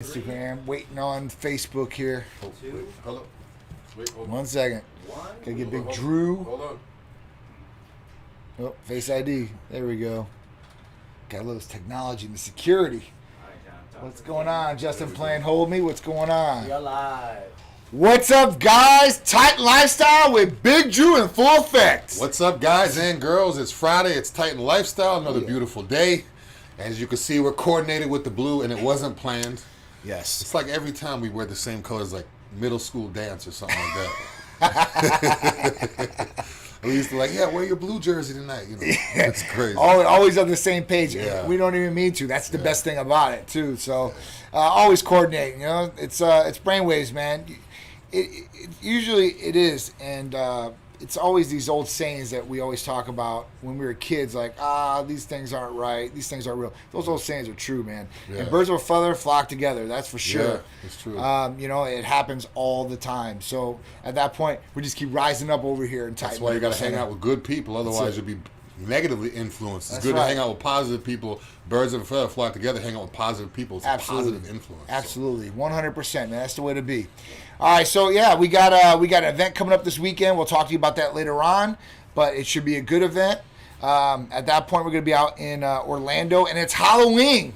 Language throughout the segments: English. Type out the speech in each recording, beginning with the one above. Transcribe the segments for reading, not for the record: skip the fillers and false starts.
Instagram, waiting on Facebook here. Hold on. Wait, hold on. 1 second. Gotta get Big Dru. Hold on. Oh, Face ID. There we go. Got a little technology and the security. What's going on? Justin playing Hold Me. What's going on? You're live. What's up, guys? Titan Lifestyle with Big Dru in full effect. What's up, guys and girls? It's Friday. It's Titan Lifestyle. Another beautiful day. As you can see, we're coordinated with the blue, and it wasn't planned. Yes. It's like every time we wear the same colors, like middle school dance or something like that. We used to wear your blue jersey tonight. You know, it's crazy. Always on the same page. Yeah. We don't even mean to. That's the best thing about it, too. So, always coordinating. You know, it's brainwaves, man. Usually it is, and it's always these old sayings that we always talk about when we were kids, like, these things aren't right, these things aren't real. Those old sayings are true, man. Yeah. And birds of a feather flock together, that's for sure. Yeah, it's true. You know, it happens all the time. So at that point, we just keep rising up over here and Titan. That's why you got to hang out with good people, otherwise you'll be negatively influenced. It's good to hang out with positive people. Birds of a feather flock together. Hang out with positive people. It's a positive influence. Absolutely, 100%. Man, that's the way to be. All right, so yeah, we got an event coming up this weekend. We'll talk to you about that later on, but it should be a good event. At that point, we're going to be out in Orlando, and it's Halloween.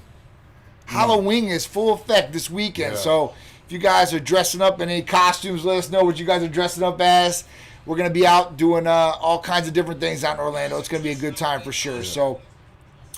Halloween is full effect this weekend. Yeah. So if you guys are dressing up in any costumes, let us know what you guys are dressing up as. We're going to be out doing all kinds of different things out in Orlando. It's going to be a good time for sure. Yeah. So,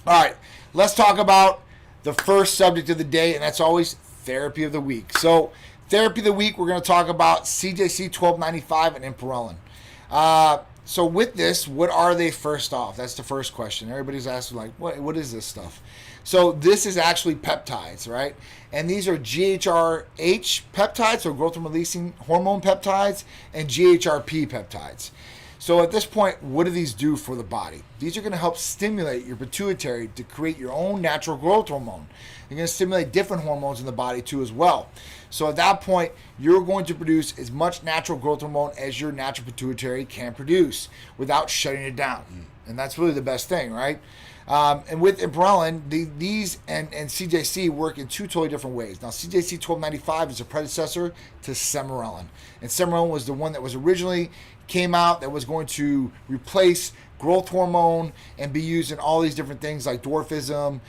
all right, let's talk about the first subject of the day, and that's always therapy of the week. So, therapy of the week, we're going to talk about CJC 1295 and Ipamorelin. So with this, what are they first off? That's the first question. Everybody's asking, like, what is this stuff? So this is actually peptides, right? And these are GHRH peptides, so growth releasing hormone peptides, and GHRP peptides. So at this point, what do these do for the body? These are going to help stimulate your pituitary to create your own natural growth hormone. They're going to stimulate different hormones in the body too as well. So at that point, you're going to produce as much natural growth hormone as your natural pituitary can produce without shutting it down. And that's really the best thing, right? And with Ipamorelin, these and CJC work in two totally different ways. Now, CJC 1295 is a predecessor to Ipamorelin. And Ipamorelin was the one that was originally came out that was going to replace growth hormone and be used in all these different things like dwarfism,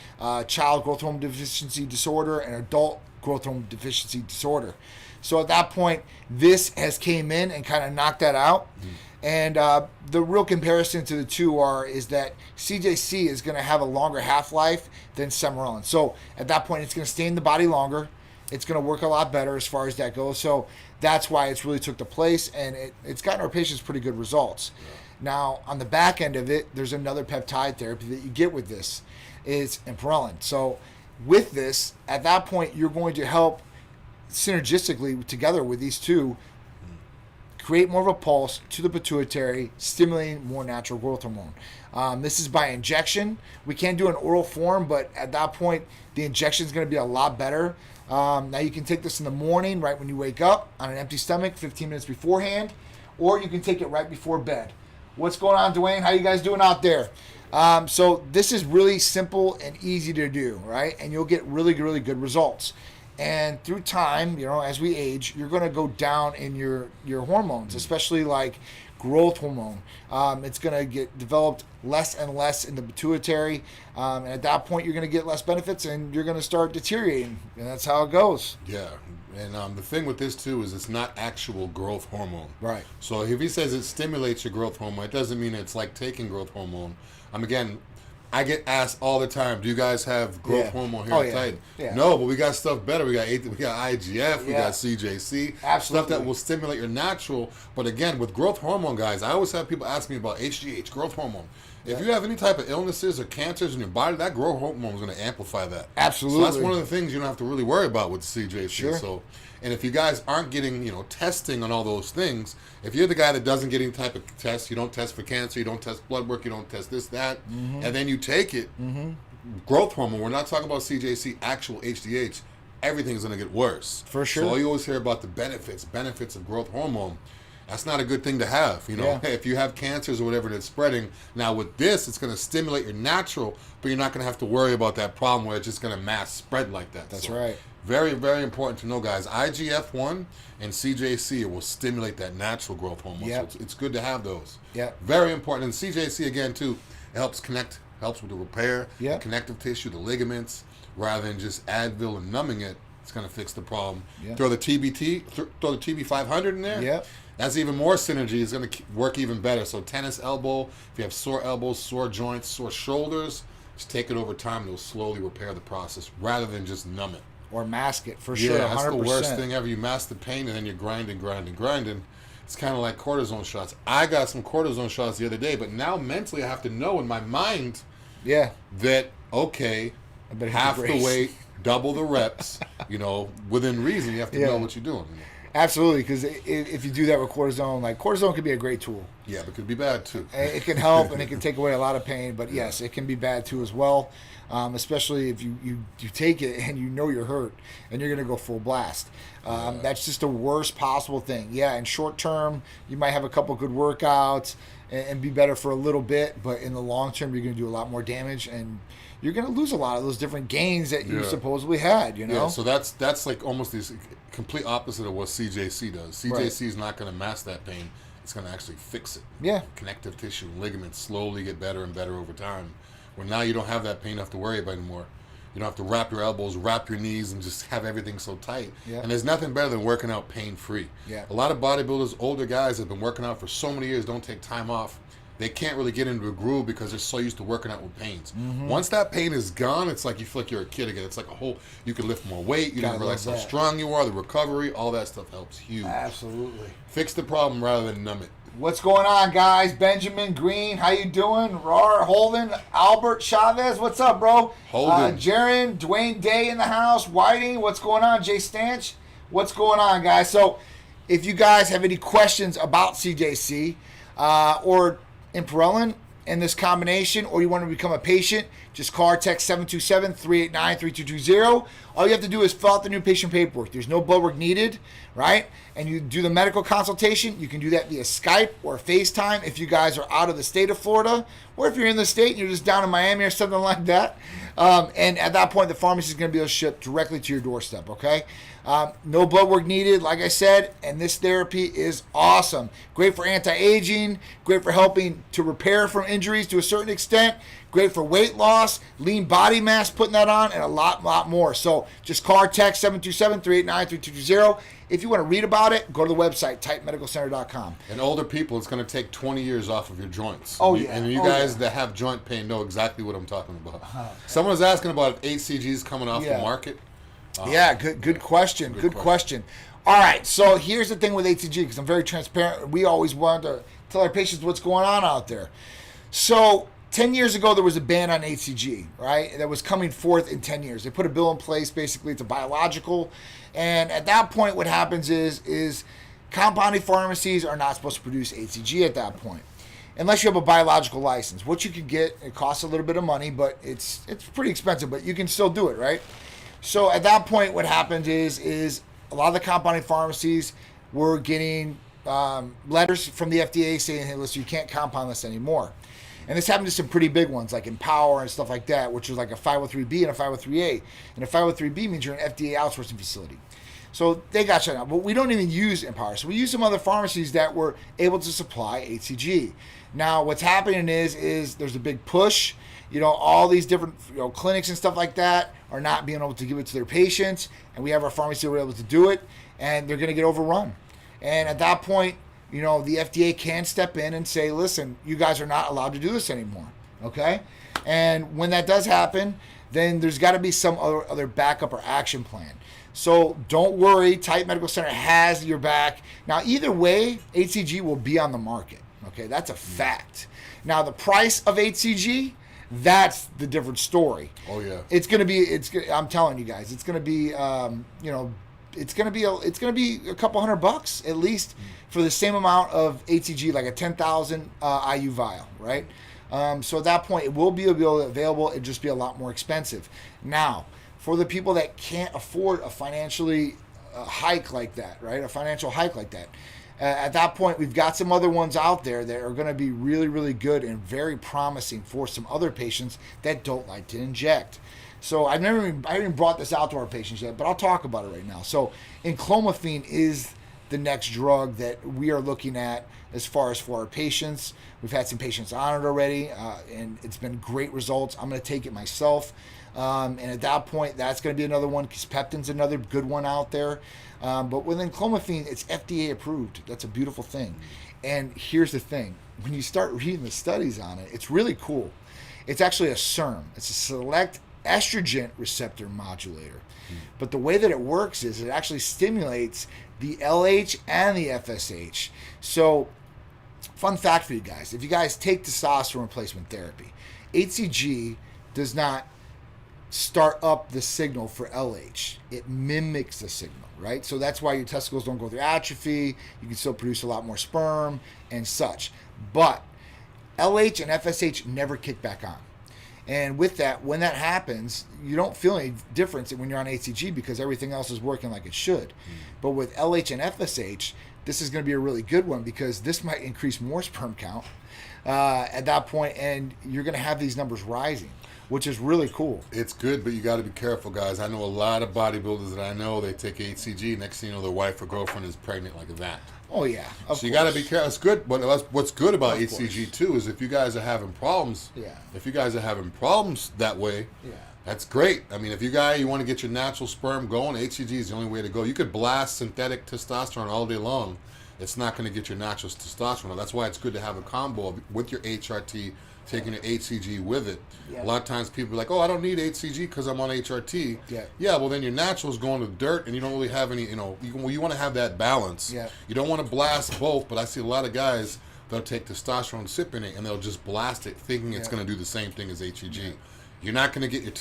child growth hormone deficiency disorder, and adult growth hormone deficiency disorder. So at that point, this has came in and kind of knocked that out. And the real comparison to the two is that CJC is going to have a longer half-life than Ipamorelin. So at that point, it's going to stay in the body longer. It's going to work a lot better as far as that goes. So that's why it's really took the place, and it's gotten our patients pretty good results. Yeah. Now, on the back end of it, there's another peptide therapy that you get with this. It's Ipamorelin. So with this, at that point, you're going to help synergistically together with these two create more of a pulse to the pituitary, stimulating more natural growth hormone. This is by injection. We can't do an oral form, but at that point, the injection is going to be a lot better. Now you can take this in the morning, right when you wake up, on an empty stomach, 15 minutes beforehand, or you can take it right before bed. What's going on, Dwayne? How you guys doing out there? So this is really simple and easy to do, right? And you'll get really, really good results. And through time, you know, as we age, you're going to go down in your hormones, especially like growth hormone. It's going to get developed less and less in the pituitary. And at that point, you're going to get less benefits and you're going to start deteriorating. And that's how it goes. Yeah. And the thing with this, too, is it's not actual growth hormone. Right. So if he says it stimulates your growth hormone, it doesn't mean it's like taking growth hormone. Again, I get asked all the time, do you guys have growth hormone here at Titan? Yeah. No, but we got stuff better. We got IGF, we got CJC, stuff that will stimulate your natural. But again, with growth hormone, guys, I always have people ask me about HGH, growth hormone. If you have any type of illnesses or cancers in your body, that growth hormone is going to amplify that. Absolutely. So that's one of the things you don't have to really worry about with the CJC. Sure. So, and if you guys aren't getting, testing on all those things, if you're the guy that doesn't get any type of test, you don't test for cancer, you don't test blood work, you don't test this, that, and then you take it, growth hormone, we're not talking about CJC, actual HGH, everything's going to get worse. For sure. So all you always hear about the benefits of growth hormone. That's not a good thing to have, if you have cancers or whatever that's spreading. Now with this, it's going to stimulate your natural, but you're not going to have to worry about that problem where it's just going to mass spread like that. That's right. Very, very important to know, guys. IGF-1 and CJC will stimulate that natural growth hormone. Yep. So it's good to have those. Yep. Very important. And CJC, again, too, it helps with the repair, Yep. the connective tissue, the ligaments, rather than just Advil and numbing it. It's going to fix the problem. Yep. Throw the TB 500 in there. Yep. That's even more synergy. It's going to work even better. So tennis elbow, if you have sore elbows, sore joints, sore shoulders, just take it over time and it'll slowly repair the process rather than just numb it. Or mask it, for sure, 100%. That's the worst thing ever. You mask the pain and then you're grinding. It's kind of like cortisone shots. I got some cortisone shots the other day, but now mentally I have to know in my mind that, okay, half the weight, double the reps, within reason. You have to know what you're doing. Absolutely, because if you do that with cortisone, like cortisone can be a great tool. Yeah, but it could be bad too. It can help and it can take away a lot of pain, but yes, it can be bad too as well, especially if you take it and you know you're hurt and you're going to go full blast. That's just the worst possible thing. Yeah, in short term, you might have a couple good workouts and be better for a little bit, but in the long term, you're going to do a lot more damage and you're going to lose a lot of those different gains that you supposedly had, Yeah, so that's like almost the complete opposite of what CJC does. CJC is not going to mask that pain. It's going to actually fix it. Yeah. Connective tissue and ligaments slowly get better and better over time. Where now you don't have that pain you have to worry about anymore. You don't have to wrap your elbows, wrap your knees, and just have everything so tight. Yeah. And there's nothing better than working out pain-free. Yeah. A lot of bodybuilders, older guys, have been working out for so many years, don't take time off. They can't really get into a groove because they're so used to working out with pains. Mm-hmm. Once that pain is gone, it's like you feel like you're a kid again. It's like you can lift more weight. You don't realize how strong you are. The recovery, all that stuff helps huge. Absolutely. Fix the problem rather than numb it. What's going on, guys? Benjamin Green, how you doing? Rar, Holden, Albert Chavez, what's up, bro? Holden. Jaron, Dwayne Day in the house. Whiting, what's going on? Jay Stanch, what's going on, guys? So, if you guys have any questions about CJC or Ipamorelin and this combination, or you want to become a patient, just call or text 727-389-3220. All you have to do is fill out the new patient paperwork. There's no blood work needed, right? And you do the medical consultation. You can do that via Skype or FaceTime if you guys are out of the state of Florida, or if you're in the state and you're just down in Miami or something like that. And at that point, the pharmacy is going to be able to ship directly to your doorstep, okay? No blood work needed, like I said, and this therapy is awesome. Great for anti-aging, great for helping to repair from injuries to a certain extent, great for weight loss, lean body mass, putting that on, and a lot more. So just call or text 727-389-3220. If you want to read about it, go to the website, titanmedicalcenter.com. And older people, it's going to take 20 years off of your joints. Oh, yeah. And you guys that have joint pain know exactly what I'm talking about. Someone was asking about if HCG is coming off the market. Good question. Good question. All right, so here's the thing with HCG, because I'm very transparent. We always want to tell our patients what's going on out there. So 10 years ago, there was a ban on HCG, right? That was coming forth in 10 years. They put a bill in place. Basically, it's a biological. And at that point, what happens is compounding pharmacies are not supposed to produce HCG at that point, unless you have a biological license. What you can get, it costs a little bit of money, but it's pretty expensive, but you can still do it, right? So at that point, what happened is a lot of the compounding pharmacies were getting letters from the FDA saying, hey, listen, you can't compound this anymore. And this happened to some pretty big ones like Empower and stuff like that, which is like a 503B and a 503A. And a 503B means you're an FDA outsourcing facility. So they got shut down. But we don't even use Empower. So we use some other pharmacies that were able to supply HCG. Now, what's happening is there's a big push. All these different clinics and stuff like that are not being able to give it to their patients. And we have our pharmacy that were able to do it. And they're going to get overrun. And at that point, the FDA can step in and say, listen, you guys are not allowed to do this anymore, okay? And when that does happen, then there's got to be some other backup or action plan. So don't worry, Titan Medical Center has your back. Now, either way, HCG will be on the market, okay? That's a fact. Now, the price of HCG, that's the different story. Oh, yeah. I'm telling you guys, it's going to be, it's going to be a couple $100 at least for the same amount of HCG, like a 10,000 IU vial, right? So at that point, it will be available. It'll just be a lot more expensive. Now, for the people that can't afford a financially hike like that, right? A financial hike like that. At that point, we've got some other ones out there that are going to be really, really good and very promising for some other patients that don't like to inject. So I haven't even brought this out to our patients yet, but I'll talk about it right now. So enclomiphene is the next drug that we are looking at as far as for our patients. We've had some patients on it already, and it's been great results. I'm going to take it myself. And at that point, that's going to be another one, because peptin's another good one out there. But with enclomiphene, it's FDA approved. That's a beautiful thing. And here's the thing. When you start reading the studies on it, it's really cool. It's actually a SERM. It's a select estrogen receptor modulator. But the way that it works is it actually stimulates the LH and the FSH. So, fun fact for you guys. If you guys take testosterone replacement therapy, HCG does not start up the signal for LH. It mimics the signal, right? So that's why your testicles don't go through atrophy. You can still produce a lot more sperm and such. But LH and FSH never kick back on. And with that, when that happens, you don't feel any difference when you're on HCG because everything else is working like it should. But with LH and FSH, this is going to be a really good one because this might increase more sperm count at that point, and you're going to have these numbers rising, which is really cool. It's good, but you got to be careful, guys. I know a lot of bodybuilders that I know, they take HCG. Next thing you know, their wife or girlfriend is pregnant like that. Oh, yeah. So you got to be careful. It's good, but what's good about HCG, too, is if you guys are having problems, if you guys are having problems that way, that's great. I mean, if you want to get your natural sperm going, HCG is the only way to go. You could blast synthetic testosterone all day long. It's not going to get your natural testosterone. That's why it's good to have a combo with your HRT, taking your HCG with it. A lot of times people are like, oh, I don't need HCG because I'm on HRT. Yeah, well, then your natural is going to the dirt and you don't really have any, you want to have that balance. You don't want to blast both, but I see a lot of guys, they'll take testosterone cypionate and they'll just blast it thinking it's going to do the same thing as HCG. You're not going to get your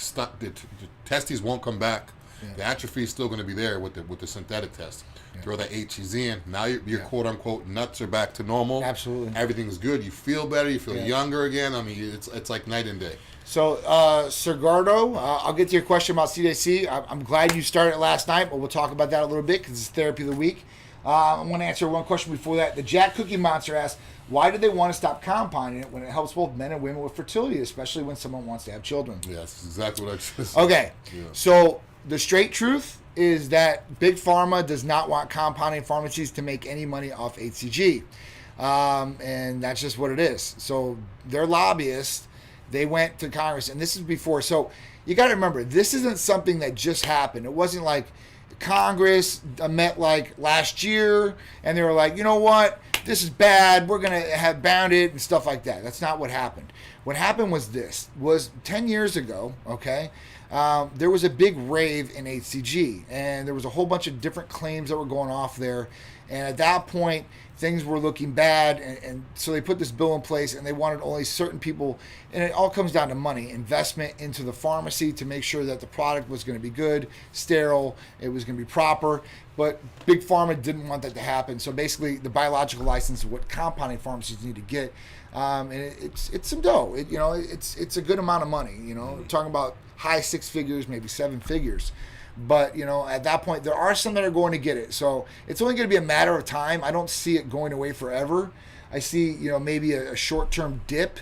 testes won't come back. The atrophy is still going to be there with the synthetic test. Throw that HCG in. Now your quote unquote nuts are back to normal. Absolutely. Everything's good. You feel better. You feel younger again. I mean, it's like night and day. So, Sergardo, I'll get to your question about CJC. I'm glad you started last night, but we'll talk about that a little bit because it's therapy of the week. I want to answer one question before that. The Jack Cookie Monster asked, why do they want to stop compounding it when it helps both men and women with fertility, especially when someone wants to have children? Yes, that's exactly what I just said. Okay, so the straight truth is that Big Pharma does not want compounding pharmacies to make any money off HCG. And that's just what it is. So their lobbyists, they went to Congress, and this is before. So you got to remember, this isn't something that just happened. It wasn't like Congress met like last year, and they were like, you know what, this is bad, we're going to have bound it and stuff like that. That's not what happened. What happened was 10 years ago, okay, there was a big rave in HCG, and there was a whole bunch of different claims that were going off there. And at that point, things were looking bad, and so they put this bill in place, and they wanted only certain people, and it all comes down to money, investment into the pharmacy to make sure that the product was going to be good, sterile, it was going to be proper. But Big Pharma didn't want that to happen. So basically, the biological license is what compounding pharmacies need to get, and it's some dough. It's a good amount of money. We're talking about high six figures, maybe seven figures. But, at that point, there are some that are going to get it. So it's only going to be a matter of time. I don't see it going away forever. I see, maybe a short-term dip.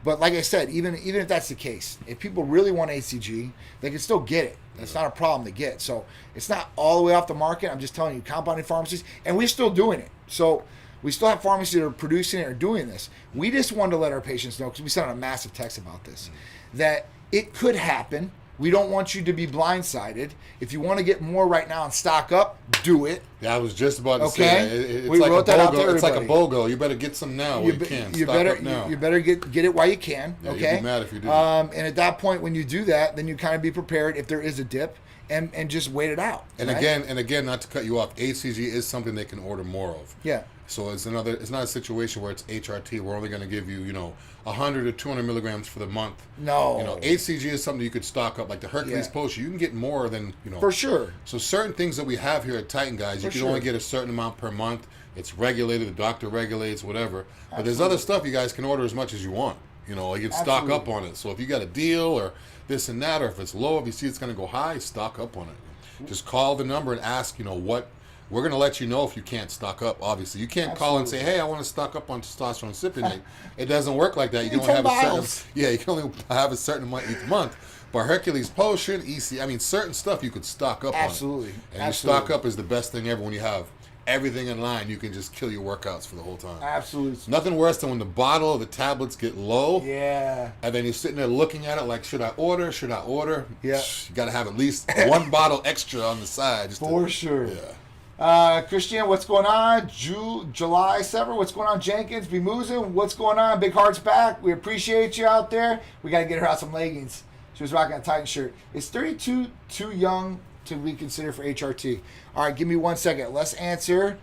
But like I said, even if that's the case, if people really want HCG, they can still get it. That's not a problem to get. So it's not all the way off the market. I'm just telling you, compounding pharmacies, and we're still doing it. So we still have pharmacies that are producing it or doing this. We just wanted to let our patients know, because we sent out a massive text about this, that it could happen. We don't want you to be blindsided. If you want to get more right now and stock up, do it. Yeah, I was just about to say that. It's like wrote that out to it's like a BOGO. You better get some now while you can. Stock up now. You better get it while you can. Yeah, okay. You'd be mad if you didn't. And at that point, when you do that, then you kind of be prepared if there is a dip, and just wait it out. And right? again, not to cut you off, HCG is something they can order more of. Yeah. So it's not a situation where it's HRT. We're only going to give you, 100 or 200 milligrams for the month. No. HCG is something you could stock up, like the Hercules Potion. You can get more than, For sure. So certain things that we have here at Titan, guys, you can only get a certain amount per month. It's regulated. The doctor regulates, whatever. But there's other stuff you guys can order as much as you want. You can stock up on it. So if you got a deal or this and that, or if it's low, if you see it's going to go high, stock up on it. Just call the number and ask, what we're going to let you know if you can't stock up, obviously. You can't call and say, hey, I want to stock up on testosterone cypionate. It doesn't work like that. You can only have you can only have a certain amount each month. But Hercules Potion, EC, I mean, certain stuff you could stock up on. Absolutely. And you stock up is the best thing ever when you have everything in line. You can just kill your workouts for the whole time. Absolutely. Nothing worse than when the bottle or the tablets get low. Yeah. And then you're sitting there looking at it like, should I order? Should I order? Yeah. You got to have at least one bottle extra on the side. For sure. Yeah. Christian, what's going on? July 7th, what's going on? Jenkins, Bemuzin, what's going on? Big Heart's back. We appreciate you out there. We got to get her out some leggings. She was rocking a Titan shirt. Is 32 too young to be considered for HRT? All right, give me 1 second. Let's answer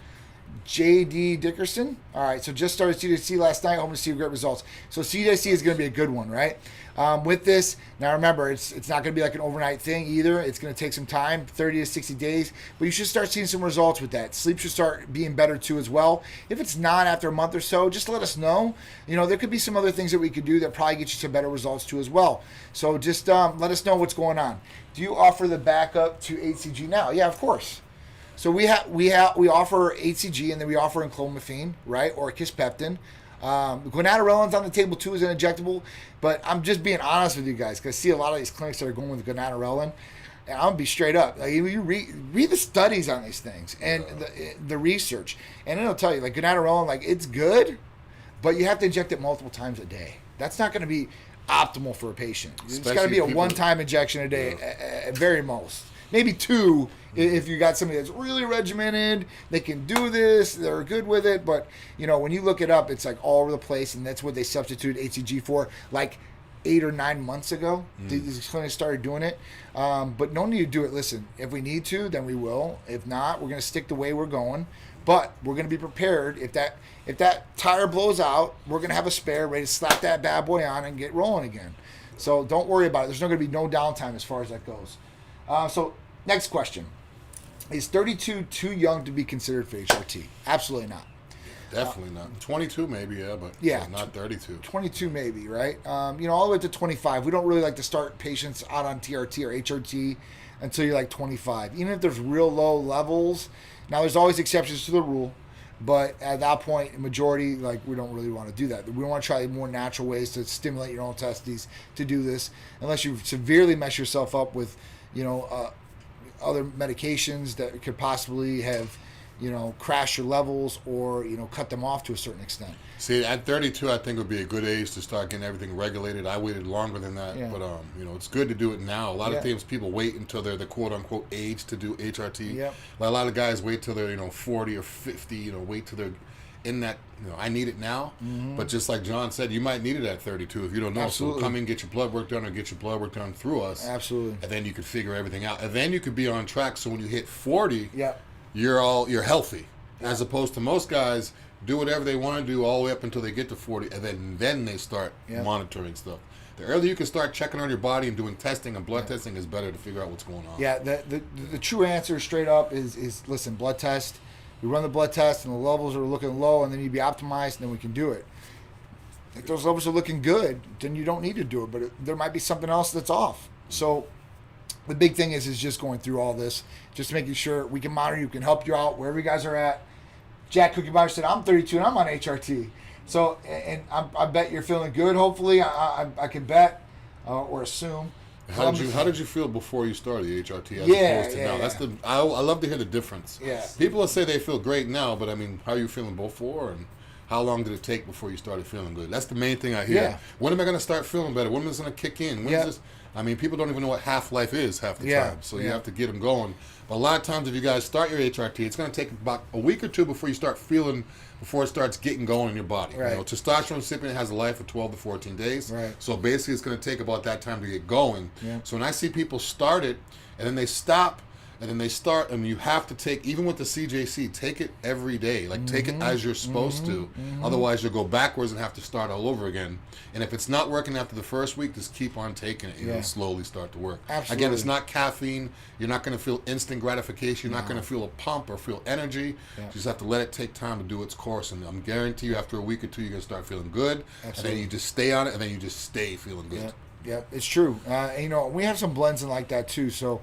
J.D. Dickerson. All right, so just started CJC last night. Hoping to see great results. So CJC is going to be a good one, right? With this, now remember, it's not going to be like an overnight thing either. It's going to take some time, 30 to 60 days. But you should start seeing some results with that. Sleep should start being better too as well. If it's not after a month or so, just let us know. You know, there could be some other things that we could do that probably get you some better results too as well. So just let us know what's going on. Do you offer the backup to HCG now? Yeah, of course. So we offer HCG and then we offer enclomiphene, right, or kisspeptin. Gonadorellin's on the table too as an injectable, but I'm just being honest with you guys because I see a lot of these clinics that are going with gonadorelin, and I'm gonna be straight up. Like, you read the studies on these things and the research, and it'll tell you like gonadorelin, like it's good, but you have to inject it multiple times a day. That's not going to be optimal for a patient. It's got to be a one-time injection a day, at very most. Maybe two if you got somebody that's really regimented, they can do this, they're good with it. But, you know, when you look it up, it's like all over the place, and that's what they substituted HCG for like 8 or 9 months ago. These clinics started doing it. But no need to do it. Listen, if we need to, then we will. If not, we're going to stick the way we're going. But we're going to be prepared. If that tire blows out, we're going to have a spare ready to slap that bad boy on and get rolling again. So don't worry about it. There's not going to be no downtime as far as that goes. So next question. Is 32 too young to be considered for HRT? Absolutely not. Definitely not. 22 maybe, but not 32. 22 maybe, right? All the way to 25. We don't really like to start patients out on TRT or HRT until you're like 25. Even if there's real low levels. Now, there's always exceptions to the rule, but at that point, majority, like, we don't really want to do that. We want to try more natural ways to stimulate your own testes to do this, unless you severely mess yourself up with, other medications that could possibly have, crash your levels or, cut them off to a certain extent. See, at 32, I think would be a good age to start getting everything regulated. I waited longer than that, but it's good to do it now. A lot of times people wait until they're the quote unquote age to do HRT. Yep. Like a lot of guys wait till they're 40 or 50. Wait till they're in that. I need it now. Mm-hmm. But just like John said, you might need it at 32 if you don't know. Absolutely. So come in, get your blood work done, or get your blood work done through us. Absolutely. And then you could figure everything out, and then you could be on track. So when you hit 40, yep, you're healthy, as opposed to most guys do whatever they want to do all the way up until they get to 40, and then they start monitoring stuff. The earlier you can start checking on your body and doing testing, and blood testing is better to figure out what's going on. Yeah, the true answer straight up is listen, blood test. We run the blood test, and the levels are looking low, and then you be optimized, and then we can do it. If those levels are looking good, then you don't need to do it, but there might be something else that's off. So the big thing is just going through all this, just making sure we can monitor you, can help you out wherever you guys are at. Jack Cookie Buyer said, I'm 32 and I'm on HRT. So, and I bet you're feeling good, hopefully. I can bet or assume. How did you feel before you started the HRT as opposed to now? That's I love to hear the difference. Yeah. People will say they feel great now, but I mean, how are you feeling before, and how long did it take before you started feeling good? That's the main thing I hear. Yeah. When am I going to start feeling better? When is it going to kick in? When is this? I mean, people don't even know what half-life is half the time, so you have to get them going. But a lot of times, if you guys start your HRT, it's going to take about a week or two before you start feeling, before it starts getting going in your body. Right. Testosterone recipient has a life of 12 to 14 days. Right. So basically, it's going to take about that time to get going. Yeah. So when I see people start it, and then they stop, and then they start, and you have to take, even with the CJC, take it every day. Like, take it as you're supposed to. Otherwise, you'll go backwards and have to start all over again. And if it's not working after the first week, just keep on taking it. It'll slowly start to work. Absolutely. Again, it's not caffeine. You're not going to feel instant gratification. You're not going to feel a pump or feel energy. You just have to let it take time to do its course. And I'm guarantee you, after a week or two, you're going to start feeling good. Absolutely. And then you just stay on it, and then you just stay feeling good. Yeah, it's true. We have some blends in like that, too. So,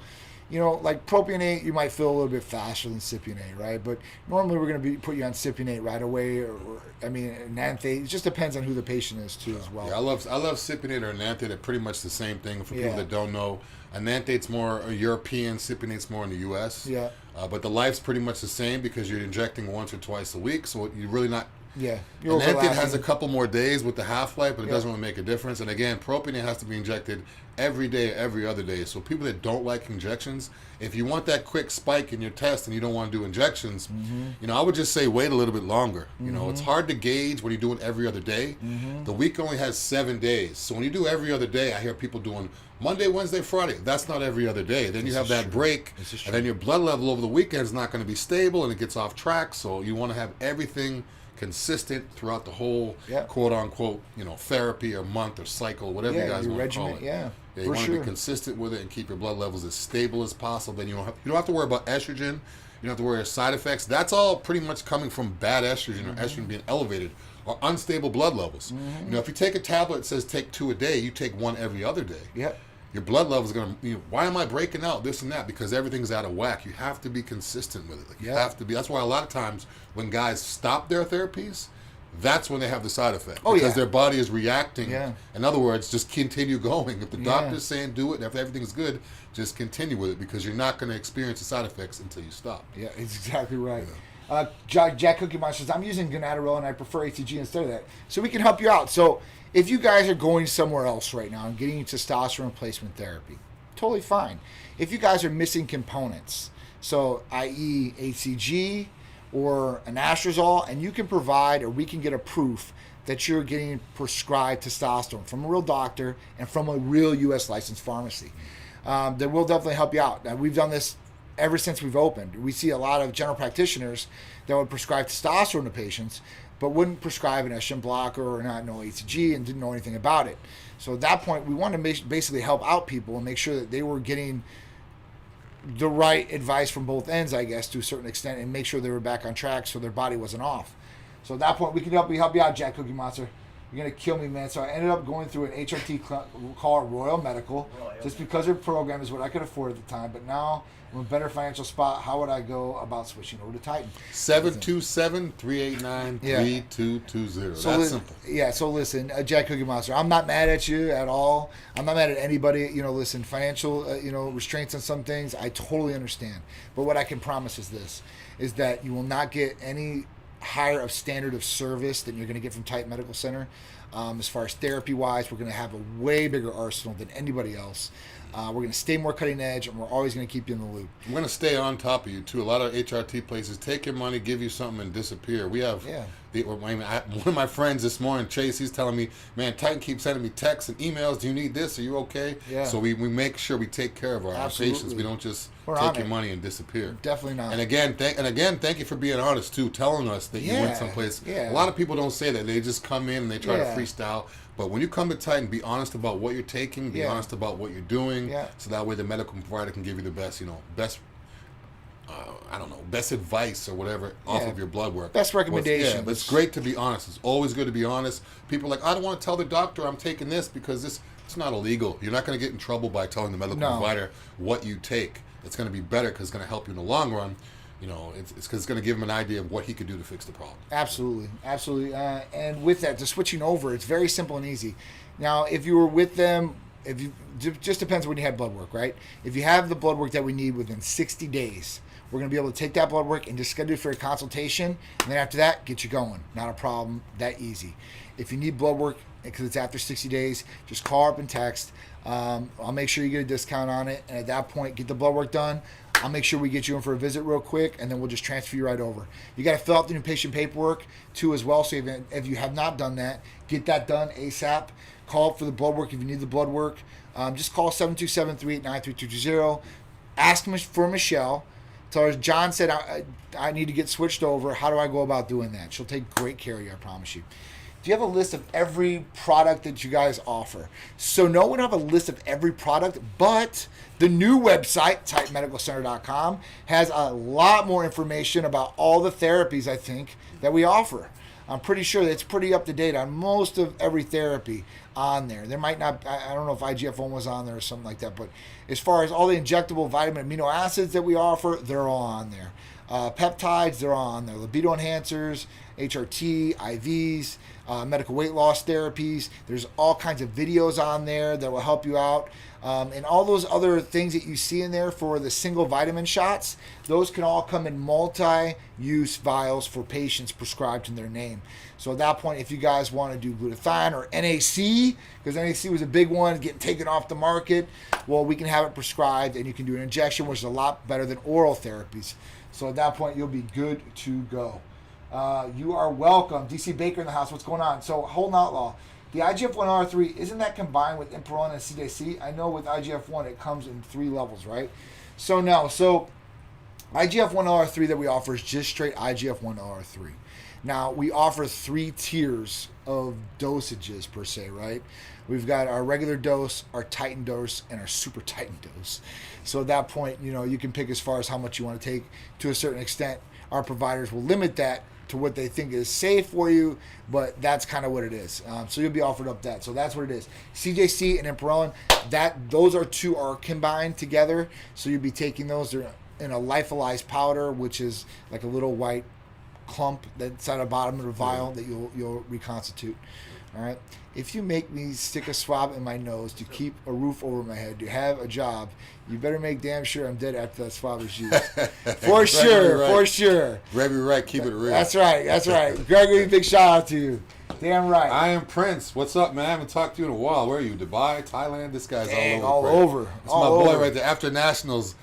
like propionate, you might feel a little bit faster than cypionate, right? But normally we're going to put you on cypionate right away, or enanthate. It just depends on who the patient is too, as well. Yeah, I love cypionate or enanthate. They're pretty much the same thing. For people that don't know, enanthate's more European, cypionate's more in the U.S. Yeah. But the life's pretty much the same because you're injecting once or twice a week, so you're really not. Yeah. Enanthate has a couple more days with the half-life, but it doesn't really make a difference. And again, propionate has to be injected every day, every other day. So people that don't like injections, if you want that quick spike in your test and you don't want to do injections, I would just say wait a little bit longer. It's hard to gauge when you're doing every other day. The week only has 7 days. So when you do every other day, I hear people doing Monday, Wednesday, Friday. That's not every other day. Then you have that break, and then your blood level over the weekend is not going to be stable, and it gets off track. So you want to have everything consistent throughout the whole quote unquote therapy or month or cycle, whatever you guys want to call it. You want to be consistent with it and keep your blood levels as stable as possible. Then you don't have to worry about estrogen. You don't have to worry about side effects. That's all pretty much coming from bad estrogen or estrogen being elevated or unstable blood levels. If you take a tablet that says take 2 a day, you take 1 every other day. Your blood level is going to, why am I breaking out, this and that? Because everything's out of whack. You have to be consistent with it. You have to be. That's why a lot of times when guys stop their therapies, that's when they have the side effect. Because their body is reacting. In other words, just continue going. If the doctor's saying do it, and if everything's good, just continue with it because you're not going to experience the side effects until you stop. Yeah, it's exactly right. Jack Cookie Monster says, I'm using Gonadoril and I prefer ATG instead of that. So we can help you out. So if you guys are going somewhere else right now and getting testosterone replacement therapy, totally fine. If you guys are missing components, so i.e. HCG or anastrozole, and you can provide or we can get a proof that you're getting prescribed testosterone from a real doctor and from a real U.S. licensed pharmacy, that will definitely help you out. Now, we've done this ever since we've opened. We see a lot of general practitioners that would prescribe testosterone to patients but wouldn't prescribe an estrogen blocker or not know HCG and didn't know anything about it. So at that point, we wanted to basically help out people and make sure that they were getting the right advice from both ends, I guess, to a certain extent, and make sure they were back on track so their body wasn't off. So at that point, we can help you out, Jack Cookie Monster. You're going to kill me, man. So I ended up going through an HRT, we'll call it Royal Medical, just because their program is what I could afford at the time. But now I'm in a better financial spot. How would I go about switching over to Titan? 727-389-3220. So That's simple. Yeah, so listen, Jack Cookie Monster, I'm not mad at you at all. I'm not mad at anybody. Listen, financial, restraints on some things, I totally understand. But what I can promise is this, is that you will not get any higher of standard of service than you're going to get from Titan Medical Center. As far as therapy-wise, we're going to have a way bigger arsenal than anybody else. We're going to stay more cutting edge, and we're always going to keep you in the loop. I'm going to stay on top of you, too. A lot of HRT places take your money, give you something, and disappear. We have one of my friends this morning, Chase, he's telling me, man, Titan keeps sending me texts and emails. Do you need this? Are you okay? Yeah. So we make sure we take care of our patients. We don't just take your money and disappear. Definitely not. And again, thank you for being honest, too, telling us that you went someplace. A lot of people don't say that. They just come in and they try to freestyle. But when you come to Titan, be honest about what you're taking, be honest about what you're doing, so that way the medical provider can give you the best, best advice or whatever off of your blood work. Best recommendations. But it's great to be honest. It's always good to be honest. People are like, I don't want to tell the doctor I'm taking this because it's not illegal. You're not going to get in trouble by telling the medical provider what you take. It's going to be better because it's going to help you in the long run. It's because it's going to give him an idea of what he could do to fix the problem. Absolutely. And with that, just switching over, it's very simple and easy. Now, if you were with them, it just depends when you have blood work, right? If you have the blood work that we need within 60 days, we're going to be able to take that blood work and just schedule it for a consultation, and then after that, get you going. Not a problem. That easy. If you need blood work because it's after 60 days, just call up and text. I'll make sure you get a discount on it, and at that point, get the blood work done. I'll make sure we get you in for a visit real quick, and then we'll just transfer you right over. You got to fill out the new patient paperwork, too, as well. So if you have not done that, get that done ASAP. Call up for the blood work if you need the blood work. Just call 727-389-3220. Ask for Michelle. Tell her, John said, I need to get switched over. How do I go about doing that? She'll take great care of you, I promise you. Do you have a list of every product that you guys offer? So no, we don't have a list of every product, but the new website, titanmedicalcenter.com, has a lot more information about all the therapies, I think, that we offer. I'm pretty sure that it's pretty up to date on most of every therapy. on there. There might not, I don't know if IGF-1 was on there or something like that, but as far as all the injectable vitamin amino acids that we offer, they're all on there. Peptides, they're all on there. Libido enhancers, HRT, IVs, medical weight loss therapies. There's all kinds of videos on there that will help you out. And all those other things that you see in there for the single vitamin shots, those can all come in multi-use vials for patients prescribed in their name. So at that point, if you guys want to do glutathione or NAC, because NAC was a big one, getting taken off the market, well, we can have it prescribed and you can do an injection, which is a lot better than oral therapies. So at that point, you'll be good to go. You are welcome. DC Baker in the house. What's going on? So, Holden Outlaw. The IGF-1R3, isn't that combined with Ipamorelin and CJC? I know with IGF-1, it comes in 3 levels, right? So, no. So, IGF-1R3 that we offer is just straight IGF-1R3. Now, we offer 3 tiers of dosages, per se, right? We've got our regular dose, our Titan dose, and our super Titan dose. So at that point, you can pick as far as how much you want to take. To a certain extent, our providers will limit that to what they think is safe for you, but that's kind of what it is. So you'll be offered up that. So that's what it is. CJC and Ipamorelin, those are combined together. So you'll be taking those. They're in a lyophilized powder, which is like a little white clump that's at the bottom of the vial that you'll reconstitute. All right. If you make me stick a swab in my nose to keep a roof over my head to have a job, you better make damn sure I'm dead after that swab is used. For sure, right. For sure. Gregory Wright, keep it real. That's right. Gregory, big shout out to you. Damn right. I am Prince. What's up, man? I haven't talked to you in a while. Where are you? Dubai, Thailand? This guy's all over. It's my boy right there. After Nationals,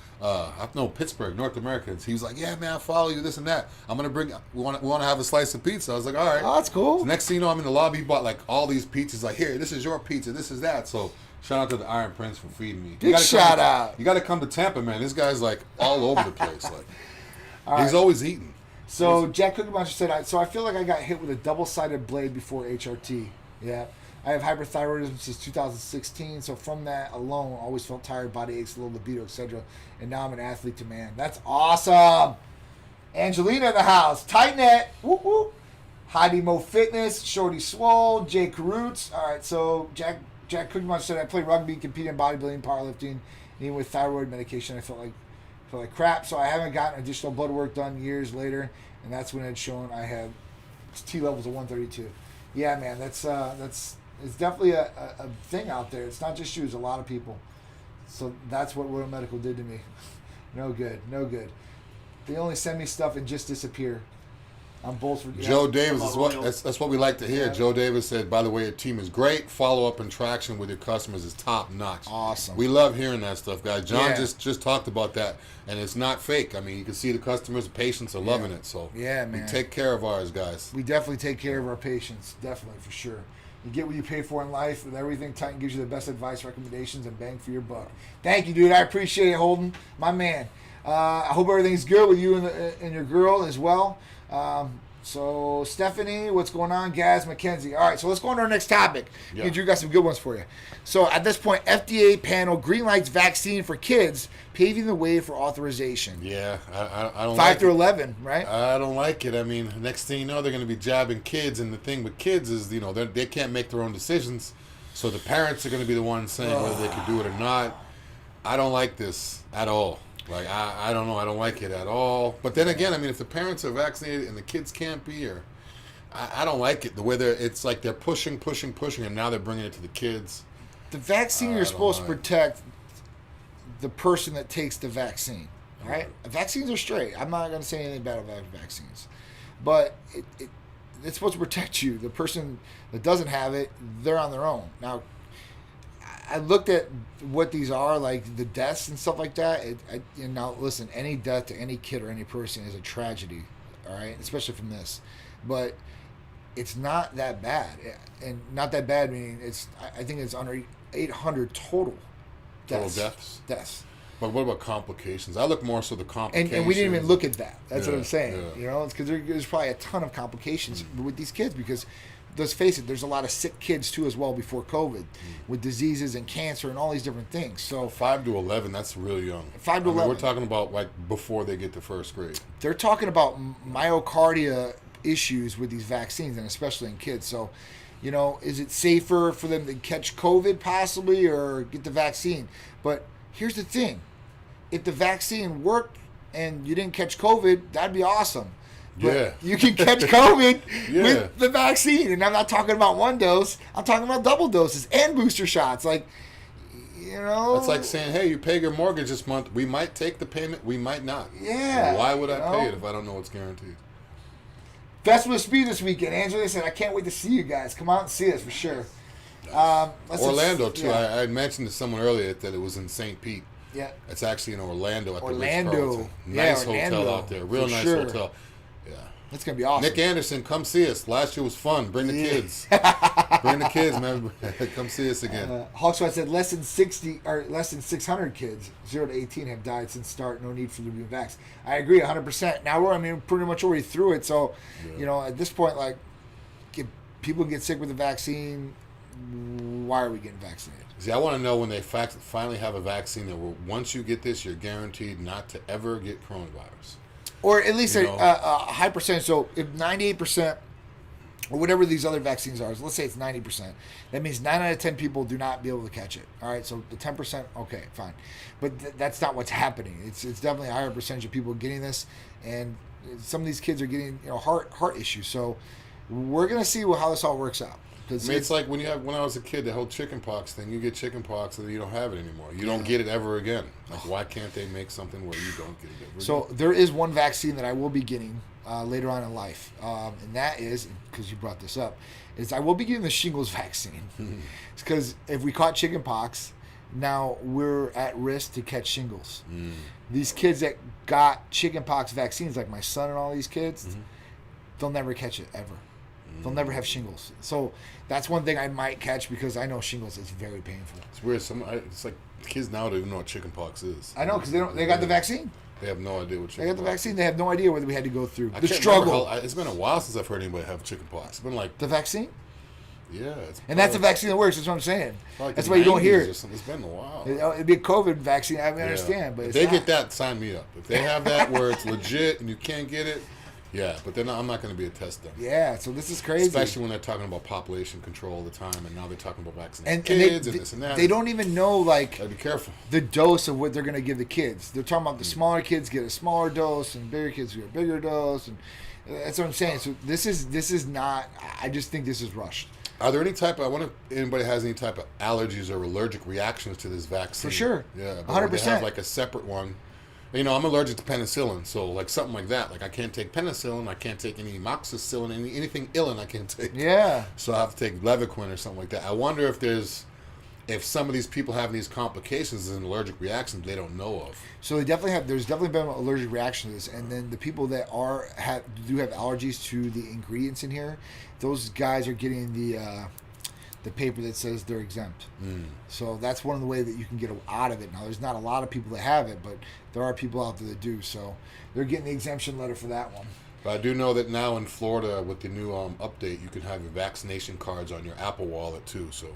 Pittsburgh, North Americans. He was like, yeah, man, I follow you, this and that. I'm going to bring, we want to have a slice of pizza. I was like, all right. Oh, that's cool. So next thing you know, I'm in the lobby. He bought like all these pizzas. Like, here, this is your pizza. This is that. So shout out to the Iron Prince for feeding me. Big shout out. You got to come to Tampa, man. This guy's like all over the place. Like, he's always eating. So Jack Cookie Monster said, I feel like I got hit with a double-sided blade before HRT. Yeah. I have hyperthyroidism since 2016, so from that alone, I always felt tired, body aches, low libido, etc. And now I'm an athlete to man. That's awesome. Angelina in the house. Tight net. Whoop, whoop. Heidi Mo Fitness. Shorty Swole. Jay Caroots. All right, so Jack Cookie Monster said, I play rugby, compete in bodybuilding, powerlifting, and even with thyroid medication, I felt like crap. So I haven't gotten additional blood work done years later, and that's when it's shown I have T levels of 132. Yeah, man, that's it's definitely a thing out there. It's not just you, it's a lot of people. So that's what Royal Medical did to me. No good. They only send me stuff and just disappear. I'm both for Joe Davis that's what we like to hear. Yeah. Joe Davis said, by the way, your team is great. Follow-up and traction with your customers is top notch. Awesome. We love hearing that stuff, guys. John just talked about that, and it's not fake. I mean, you can see the customers, the patients are loving it. So yeah, man. We take care of ours, guys. We definitely take care of our patients. Definitely, for sure. You get what you pay for in life, and everything. Titan gives you the best advice, recommendations, and bang for your buck. Thank you, dude. I appreciate it, Holden. My man. I hope everything's good with you and your girl as well. So, Stephanie, what's going on? Gaz, McKenzie. All right, so let's go on to our next topic. Yeah. Drew got some good ones for you. So, at this point, FDA panel, greenlights vaccine for kids, paving the way for authorization. Yeah, I don't 5 through 11, right? I don't like it. I mean, next thing you know, they're going to be jabbing kids, and the thing with kids is, they can't make their own decisions, so the parents are going to be the ones saying whether they can do it or not. I don't like this at all. Like, I don't know. I don't like it at all. But then again, I mean, if the parents are vaccinated and the kids can't be, or I don't like it. The way it's like they're pushing, and now they're bringing it to the kids. The vaccine, you're supposed to protect the person that takes the vaccine, right? Vaccines are straight. I'm not going to say anything bad about vaccines. But it's supposed to protect you. The person that doesn't have it, they're on their own. Now, I looked at what these are, like the deaths and stuff like that. Now, listen, any death to any kid or any person is a tragedy, all right? Especially from this. But it's not that bad. And not that bad meaning I think it's under 800 total deaths. Total deaths? Deaths. But what about complications? I look more so the complications. And we didn't even look at that. That's what I'm saying. Yeah. It's because there's probably a ton of complications with these kids because let's face it, there's a lot of sick kids too as well before COVID with diseases and cancer and all these different things. So 5 to 11, that's really young. 5 to 11. We're talking about like before they get to first grade. They're talking about myocardia issues with these vaccines and especially in kids. So You know, is it safer for them to catch COVID possibly or get the vaccine? But here's the thing. If the vaccine worked and you didn't catch COVID, that'd be awesome. But you can catch COVID with the vaccine. And I'm not talking about one dose. I'm talking about double doses and booster shots. Like, you know. It's like saying, hey, you pay your mortgage this month. We might take the payment. We might not. Yeah. Why would I pay it if I don't know it's guaranteed? Festival of Speed this weekend. Angela said, I can't wait to see you guys. Come out and see us for sure. Orlando, too. Yeah. I mentioned to someone earlier that it was in St. Pete. Yeah. It's actually in Orlando at the Ritz-Carlton. Nice hotel out there. Real nice hotel. Yeah. It's going to be awesome. Nick Anderson, come see us. Last year was fun. Bring the kids. Bring the kids, man. Come see us again. Hawkswine said less than 600 kids, 0 to 18, have died since start. No need for them to be vaxxed. I agree 100%. Now we're, pretty much already through it. So, you know, at this point, like, if people get sick with the vaccine, why are we getting vaccinated? See, I want to know when they finally have a vaccine that once you get this, you're guaranteed not to ever get coronavirus. Or at least a high percentage. So if 98% or whatever these other vaccines are, let's say it's 90%, that means 9 out of 10 people do not be able to catch it. All right, so the 10%, okay, fine. But that's not what's happening. It's definitely a higher percentage of people getting this, and some of these kids are getting heart issues. So we're going to see how this all works out. It's like when I was a kid, the whole chickenpox thing. You get chickenpox and then you don't have it anymore. You don't get it ever again. Like, why can't they make something where you don't get it ever again? So there is one vaccine that I will be getting later on in life, and that is, because you brought this up, is I will be getting the shingles vaccine. Because if we caught chickenpox, now we're at risk to catch shingles. These kids that got chickenpox vaccines, like my son and all these kids, they'll never catch it ever. They'll never have shingles. So that's one thing I might catch because I know shingles is very painful. It's weird. It's like kids now don't even know what chickenpox is. I know because they got the vaccine. They have no idea what chickenpox is. They got the vaccine. They have no idea what we had to go through. The struggle. It's been a while since I've heard anybody have chickenpox. It's been like... The vaccine? Yeah. And that's a vaccine that works. That's what I'm saying. That's why you don't hear it. It's been a while. It'd be a COVID vaccine. I understand. But if they get that, sign me up. If they have that where it's legit and you can't get it... Yeah, but then I'm not going to be a test dummy. Yeah, so this is crazy. Especially when they're talking about population control all the time, and now they're talking about vaccinating kids and this and that. They don't even know, like, gotta be careful. The dose of what they're going to give the kids. They're talking about the smaller kids get a smaller dose, and bigger kids get a bigger dose, and that's what I'm saying. So this is not. I just think this is rushed. Are there any type of? I wonder if anybody has any type of allergies or allergic reactions to this vaccine. For sure. Yeah, 100%. They have like a separate one. I'm allergic to penicillin, so like something like that. Like I can't take penicillin, I can't take any amoxicillin, anything illin I can't take. Yeah. So I have to take Levaquin or something like that. I wonder if some of these people have these complications as an allergic reaction they don't know of. So they definitely have. There's definitely been an allergic reaction to this, and then the people that do have allergies to the ingredients in here, those guys are getting the paper that says they're exempt. So that's one of the ways that you can get out of it. Now, there's not a lot of people that have it, but there are people out there that do. So they're getting the exemption letter for that one. But I do know that now in Florida, with the new update, you can have your vaccination cards on your Apple Wallet too. So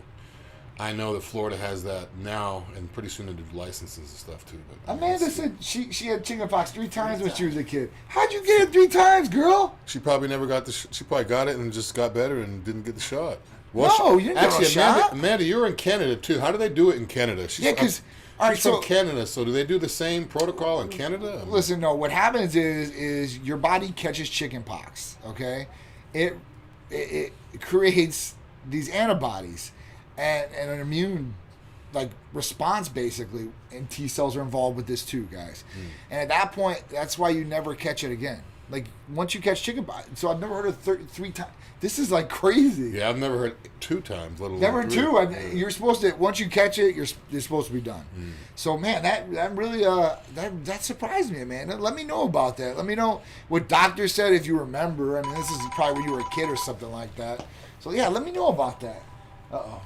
I know that Florida has that now, and pretty soon they'll do licenses and stuff too. But Amanda said she had chickenpox 3 times when she was a kid. How'd you get it 3 times, girl? She probably never got she probably got it and just got better and didn't get the shot. Well, you didn't get a shot. Amanda, you're in Canada too. How do they do it in Canada? Because she's from Canada, so do they do the same protocol in Canada? Listen, no. What happens is your body catches chickenpox. Okay, it creates these antibodies and an immune response basically, and T cells are involved with this too, guys. And at that point, that's why you never catch it again. Like once you catch chickenpox, so I've never heard of 3 times. This is like crazy. Yeah, I've never heard 2 times. Let alone never 3. 2. You're supposed to, once you catch it, you're supposed to be done. So man, that really that surprised me, man. Let me know about that. Let me know what doctors said if you remember. I mean, this is probably when you were a kid or something like that. So yeah, let me know about that.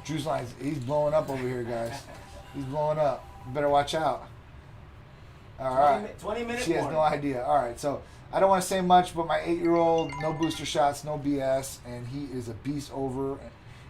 Drew's line, he's blowing up over here, guys. He's blowing up. You better watch out. All right. 20 minutes. She has no idea. All right, so. I don't want to say much, but my 8-year-old, no booster shots, no BS, and he is a beast over,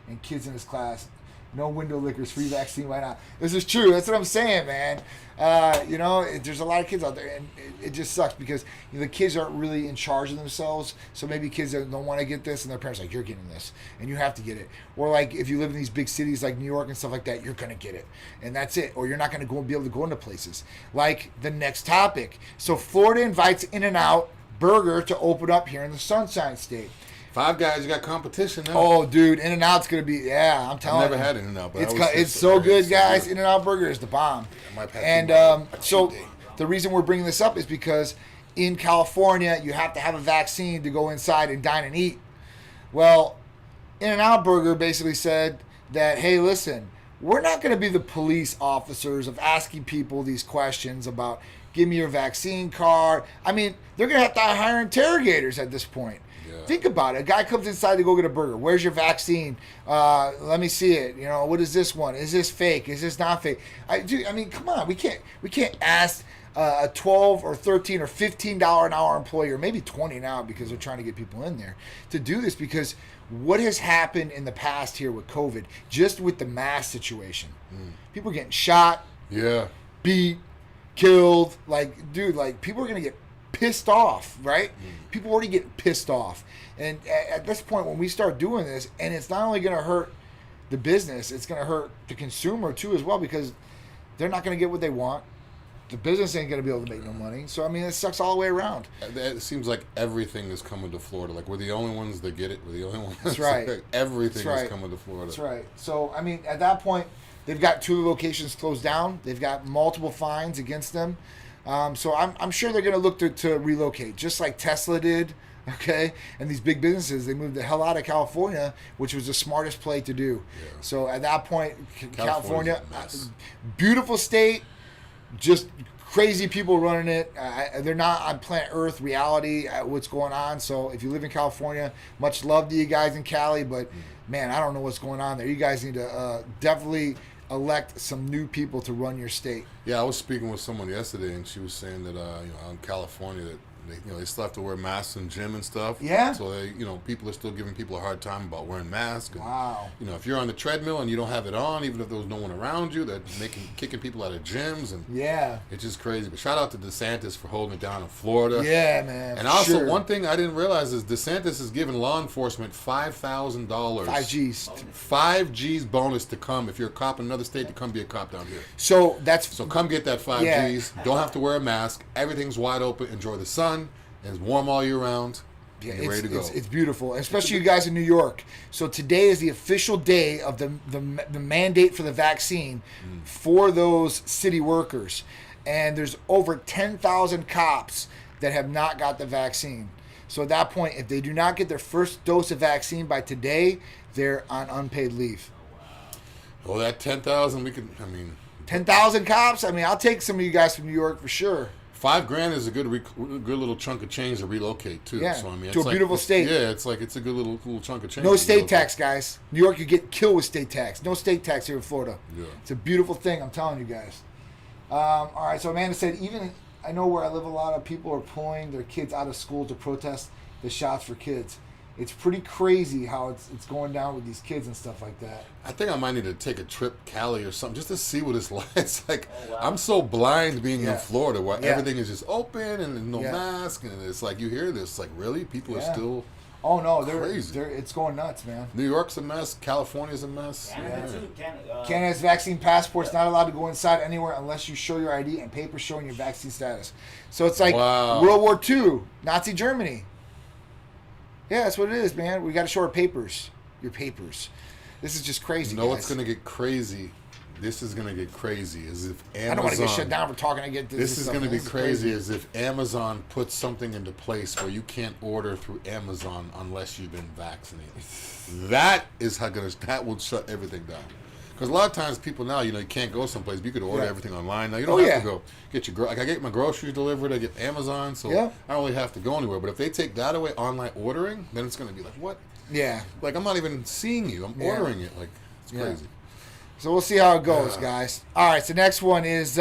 and kids in his class. No window lickers, free vaccine, why not? This is true. That's what I'm saying, man. There's a lot of kids out there, and it just sucks because the kids aren't really in charge of themselves. So maybe kids don't want to get this, and their parents are like, you're getting this, and you have to get it. Or like if you live in these big cities like New York and stuff like that, you're going to get it, and that's it. Or you're not going to be able to go into places. Like the next topic. So Florida invites In-N-Out Burger to open up here in the Sunshine State. Five Guys, you got competition now. Oh, dude, In-N-Out's going to be, I'm telling you. I've never had In-N-Out, but it's so good, guys. In-N-Out Burger is the bomb. And so the reason we're bringing this up is because in California, you have to have a vaccine to go inside and dine and eat. Well, In-N-Out Burger basically said that, hey, listen, we're not going to be the police officers of asking people these questions about, give me your vaccine card. I mean, they're going to have to hire interrogators at this point. Yeah. Think about it. A guy comes inside to go get a burger. Where's your vaccine? Let me see it. What is this one? Is this fake? Is this not fake? I mean, come on. We can't ask a $12 or $13 or $15 an hour employer, maybe 20 now because they're trying to get people in there, to do this, because what has happened in the past here with COVID, just with the mask situation, people are getting shot, beat, killed. Like, dude, like people are going to get pissed off, right? People already get pissed off. And at this point, when we start doing this, and it's not only going to hurt the business, it's going to hurt the consumer too as well, because they're not going to get what they want. The business ain't going to be able to make no money. So, I mean, it sucks all the way around. It seems like everything is coming to Florida. Like, we're the only ones that get it. We're the only ones. That's right. Like, everything is coming to Florida. That's right. So, I mean, at that point, they've got 2 locations closed down. They've got multiple fines against them. So I'm sure they're going to look to relocate, just like Tesla did, okay? And these big businesses, they moved the hell out of California, which was the smartest play to do. Yeah. So at that point, California, beautiful state, just crazy people running it. They're not on planet Earth reality, what's going on. So if you live in California, much love to you guys in Cali, but man, I don't know what's going on there. You guys need to definitely elect some new people to run your state. Yeah, I was speaking with someone yesterday, and she was saying that in California that they still have to wear masks in gym and stuff. Yeah. So people are still giving people a hard time about wearing masks. And, wow. If you're on the treadmill and you don't have it on, even if there was no one around you, they're kicking people out of gyms, and it's just crazy. But shout out to DeSantis for holding it down in Florida. Yeah, man. And also one thing I didn't realize is DeSantis is giving law enforcement $5,000. 5 G's. 5 G's bonus to come if you're a cop in another state to come be a cop down here. So come get that 5 G's. Don't have to wear a mask. Everything's wide open. Enjoy the sun. And it's warm all year round. Yeah, you're ready to go. It's beautiful, especially you guys in New York. So today is the official day of the mandate for the vaccine for those city workers. And there's over 10,000 cops that have not got the vaccine. So at that point, if they do not get their first dose of vaccine by today, they're on unpaid leave. Well, that 10,000, 10,000 cops? I'll take some of you guys from New York for sure. $5,000 is a good little chunk of change to relocate too. Yeah, so, to a beautiful state. Yeah, it's a good little chunk of change. No state tax, guys. New York, you get killed with state tax. No state tax here in Florida. Yeah. It's a beautiful thing, I'm telling you guys. All right, so Amanda said, I know where I live, a lot of people are pulling their kids out of school to protest the shots for kids. It's pretty crazy how it's going down with these kids and stuff like that. I think I might need to take a trip Cali or something just to see what it's like. It's like, I'm so blind being in Florida where everything is just open and no mask, and it's like you hear this, like really people are still crazy. It's going nuts, man. New York's a mess. California's a mess. Canada's vaccine passport's not allowed to go inside anywhere unless you show your ID and papers showing your vaccine status. So it's like World War II, Nazi Germany. Yeah, that's what it is, man. We got to show our papers. Your papers. This is just crazy, guys. What's going to get crazy? This is going to get crazy. As if Amazon... I don't want to get shut down for talking to get this. This is going to be crazy as if Amazon puts something into place where you can't order through Amazon unless you've been vaccinated. That will shut everything down. Because a lot of times people now, you can't go someplace. But you could order everything online. Now, you don't have to go get your... Like, I get my groceries delivered. I get Amazon. So I don't really have to go anywhere. But if they take that away, online ordering, then it's going to be like, what? Yeah. Like, I'm not even seeing you. I'm ordering it. Like, it's crazy. So we'll see how it goes, guys. All right, so next one is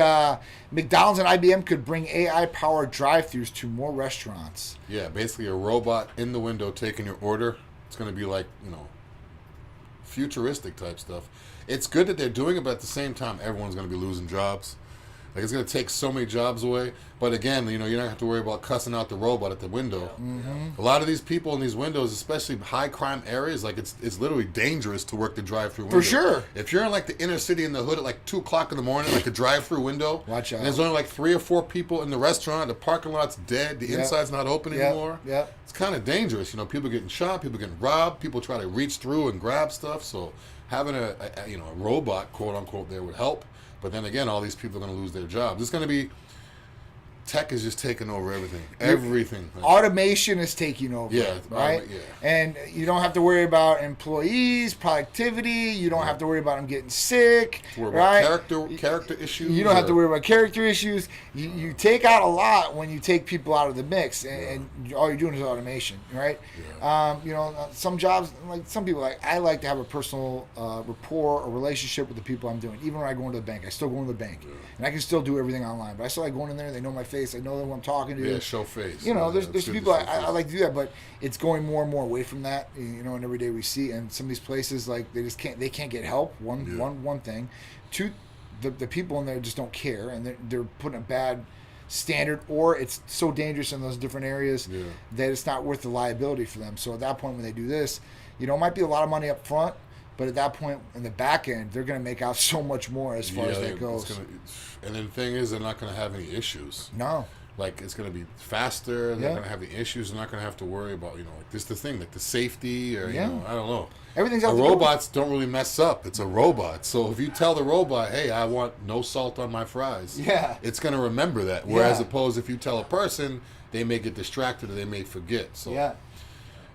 McDonald's and IBM could bring AI-powered drive-thrus to more restaurants. Yeah, basically a robot in the window taking your order. It's going to be like, futuristic type stuff. It's good that they're doing it, but at the same time, everyone's going to be losing jobs. Like, it's going to take so many jobs away. But again, you know, you're not going to have to worry about cussing out the robot at the window. A lot of these people in these windows, especially high crime areas, like it's literally dangerous to work the drive-through window. For sure. If you're in like the inner city in the hood at like 2 o'clock in the morning, like a drive-through window, watch out. And there's only like 3 or 4 people in the restaurant, the parking lot's dead, the inside's not open anymore. It's kind of dangerous. You know, people getting shot, people getting robbed, people try to reach through and grab stuff. So having a robot, quote unquote, there would help. But then again, all these people are going to lose their jobs. It's going to be, tech is just taking over everything. Everything. Automation is taking over. Right? And you don't have to worry about employees, productivity. You don't have to worry about them getting sick. Right? Character issues. You don't have to worry about character issues. You take out a lot when you take people out of the mix, and all you're doing is automation, right? You know, some jobs, like some people, like I like to have a personal rapport or relationship with the people I'm doing. Even when I go into the bank, I still go into the bank, and I can still do everything online. But I still like going in there. They know my face. I know who I'm talking to. Yeah, show face. You know, there's people I like to do that, but it's going more and more away from that. You know, and every day we see, and some of these places, like they can't get help. One thing, 2, the people in there just don't care, and they're putting a bad standard, or it's so dangerous in those different areas that it's not worth the liability for them. So at that point, when they do this, you know, it might be a lot of money up front. But at that point, in the back end, they're going to make out so much more as far as that goes. And then the thing is, they're not going to have any issues. No. Like, it's going to be faster. They're going to have the issues. They're not going to have to worry about, you know, like this the thing, like the safety or, you know, I don't know. Everything's out the robots don't really mess up. It's a robot. So if you tell the robot, hey, I want no salt on my fries, it's going to remember that. Whereas opposed if you tell a person, they may get distracted or they may forget. So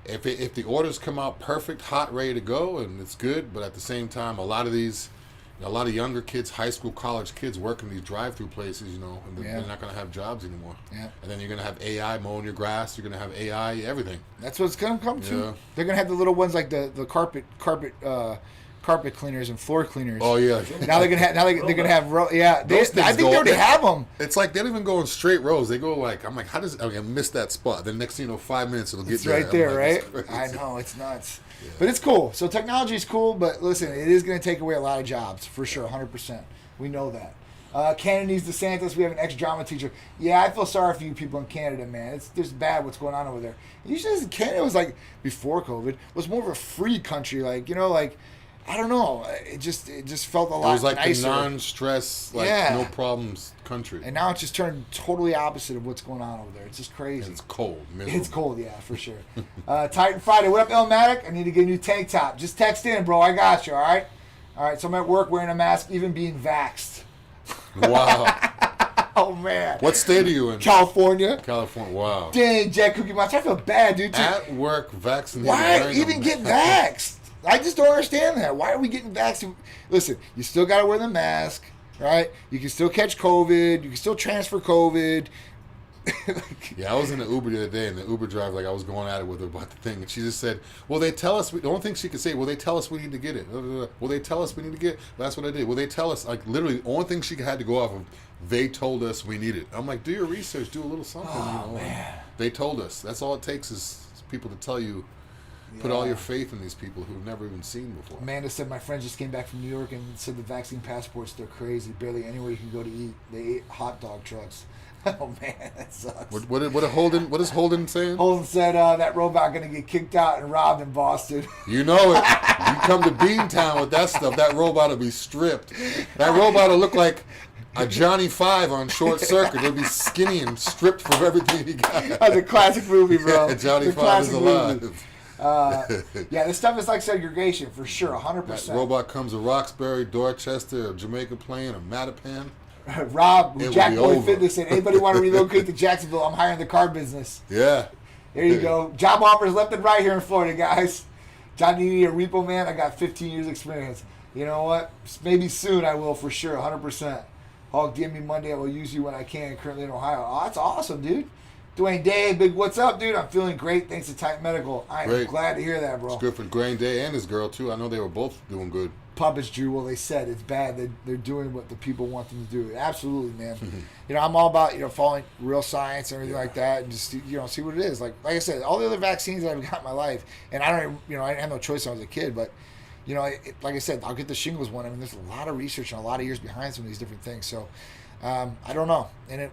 if the orders come out perfect, hot, ready to go, and it's good, but at the same time, a lot of younger kids, high school, college kids working these drive-through places, you know, and they're not going to have jobs anymore. And then you're going to have AI mowing your grass. You're going to have AI everything. That's what it's going to come to. They're going to have the little ones like the carpet cleaners and floor cleaners. Oh yeah. Now they're gonna have I think they already have them. It's like they don't even go in straight rows. They go like, I'm like, how does I miss that spot? Then next thing you know, 5 minutes it'll get it's right there, like, right? I know, it's nuts. But it's cool. So technology is cool, but listen, it is going to take away a lot of jobs for sure, 100%. We know that. Canada's DeSantis, we have an ex-drama teacher. Yeah, I feel sorry for you people in Canada, man. It's just bad what's going on over there. Usually Canada was like, before COVID, was more of a free country. Like, you know, like, I don't know. It just felt a lot nicer. It was like nicer. the non-stress, like no problems country. And now it's just turned totally opposite of what's going on over there. It's just crazy. And it's cold. Miserable. It's cold, yeah, for sure. Titan Friday. What up, Elmatic? I need to get a new tank top. Just text in, bro. I got you, all right? All right, so I'm at work wearing a mask, even being vaxxed. Wow. Oh, man. What state are you in? California. California, wow. Dang, Jack Cookie Monster. I feel bad, dude. At work, vaccinated. Why even get vaxxed? I just don't understand that. Why are we getting vaccinated? Listen, you still got to wear the mask, right? You can still catch COVID. You can still transfer COVID. Yeah, I was in the Uber the other day, and the Uber driver, like, I was going at it with her about the thing, and she just said, well, they tell us, the only thing she could say, well, they tell us we need to get it. Well, they tell us we need to get it. That's what I did. Well, they tell us, like, literally, the only thing she had to go off of, they told us we need it. I'm like, do your research, do a little something. Oh, you know? Man. They told us. That's all it takes is people to tell you. Put all your faith in these people who've never even seen before. Amanda said my friends just came back from New York and said the vaccine passports, they're crazy. Barely anywhere you can go to eat. They ate hot dog trucks. Oh, man, that sucks. What is Holden saying? Holden said that robot going to get kicked out and robbed in Boston. You know it. You come to Beantown with that stuff, that robot will be stripped. That robot will look like a Johnny Five on Short Circuit. He'll be skinny and stripped from everything he got. That's a classic movie, bro. Yeah, Johnny Five is alive. Yeah, this stuff is like segregation for sure, 100%. That robot comes to Roxbury, Dorchester, Jamaica Plain, or Mattapan. Rob, Jack Boy Fitness said, anybody want to relocate to Jacksonville? I'm hiring the car business. Yeah. There you go. Job offers left and right here in Florida, guys. John, you need a repo man? I got 15 years experience. You know what? Maybe soon I will for sure, 100%. Hog, DM me Monday. I will use you when I can. Currently in Ohio. Oh, that's awesome, dude. Dwayne Day, big what's up, dude? I'm feeling great thanks to Titan Medical. I'm glad to hear that, bro. It's good for Dwayne Day and his girl, too. I know they were both doing good. Puppets, Drew, well, they said it's bad. They're doing what the people want them to do. Absolutely, man. You know, I'm all about, following real science and everything like that and just, see what it is. Like I said, all the other vaccines that I've got in my life, and I don't, I didn't have no choice when I was a kid, but, you know, like I said, I'll get the shingles one. I mean, there's a lot of research and a lot of years behind some of these different things. So I don't know, and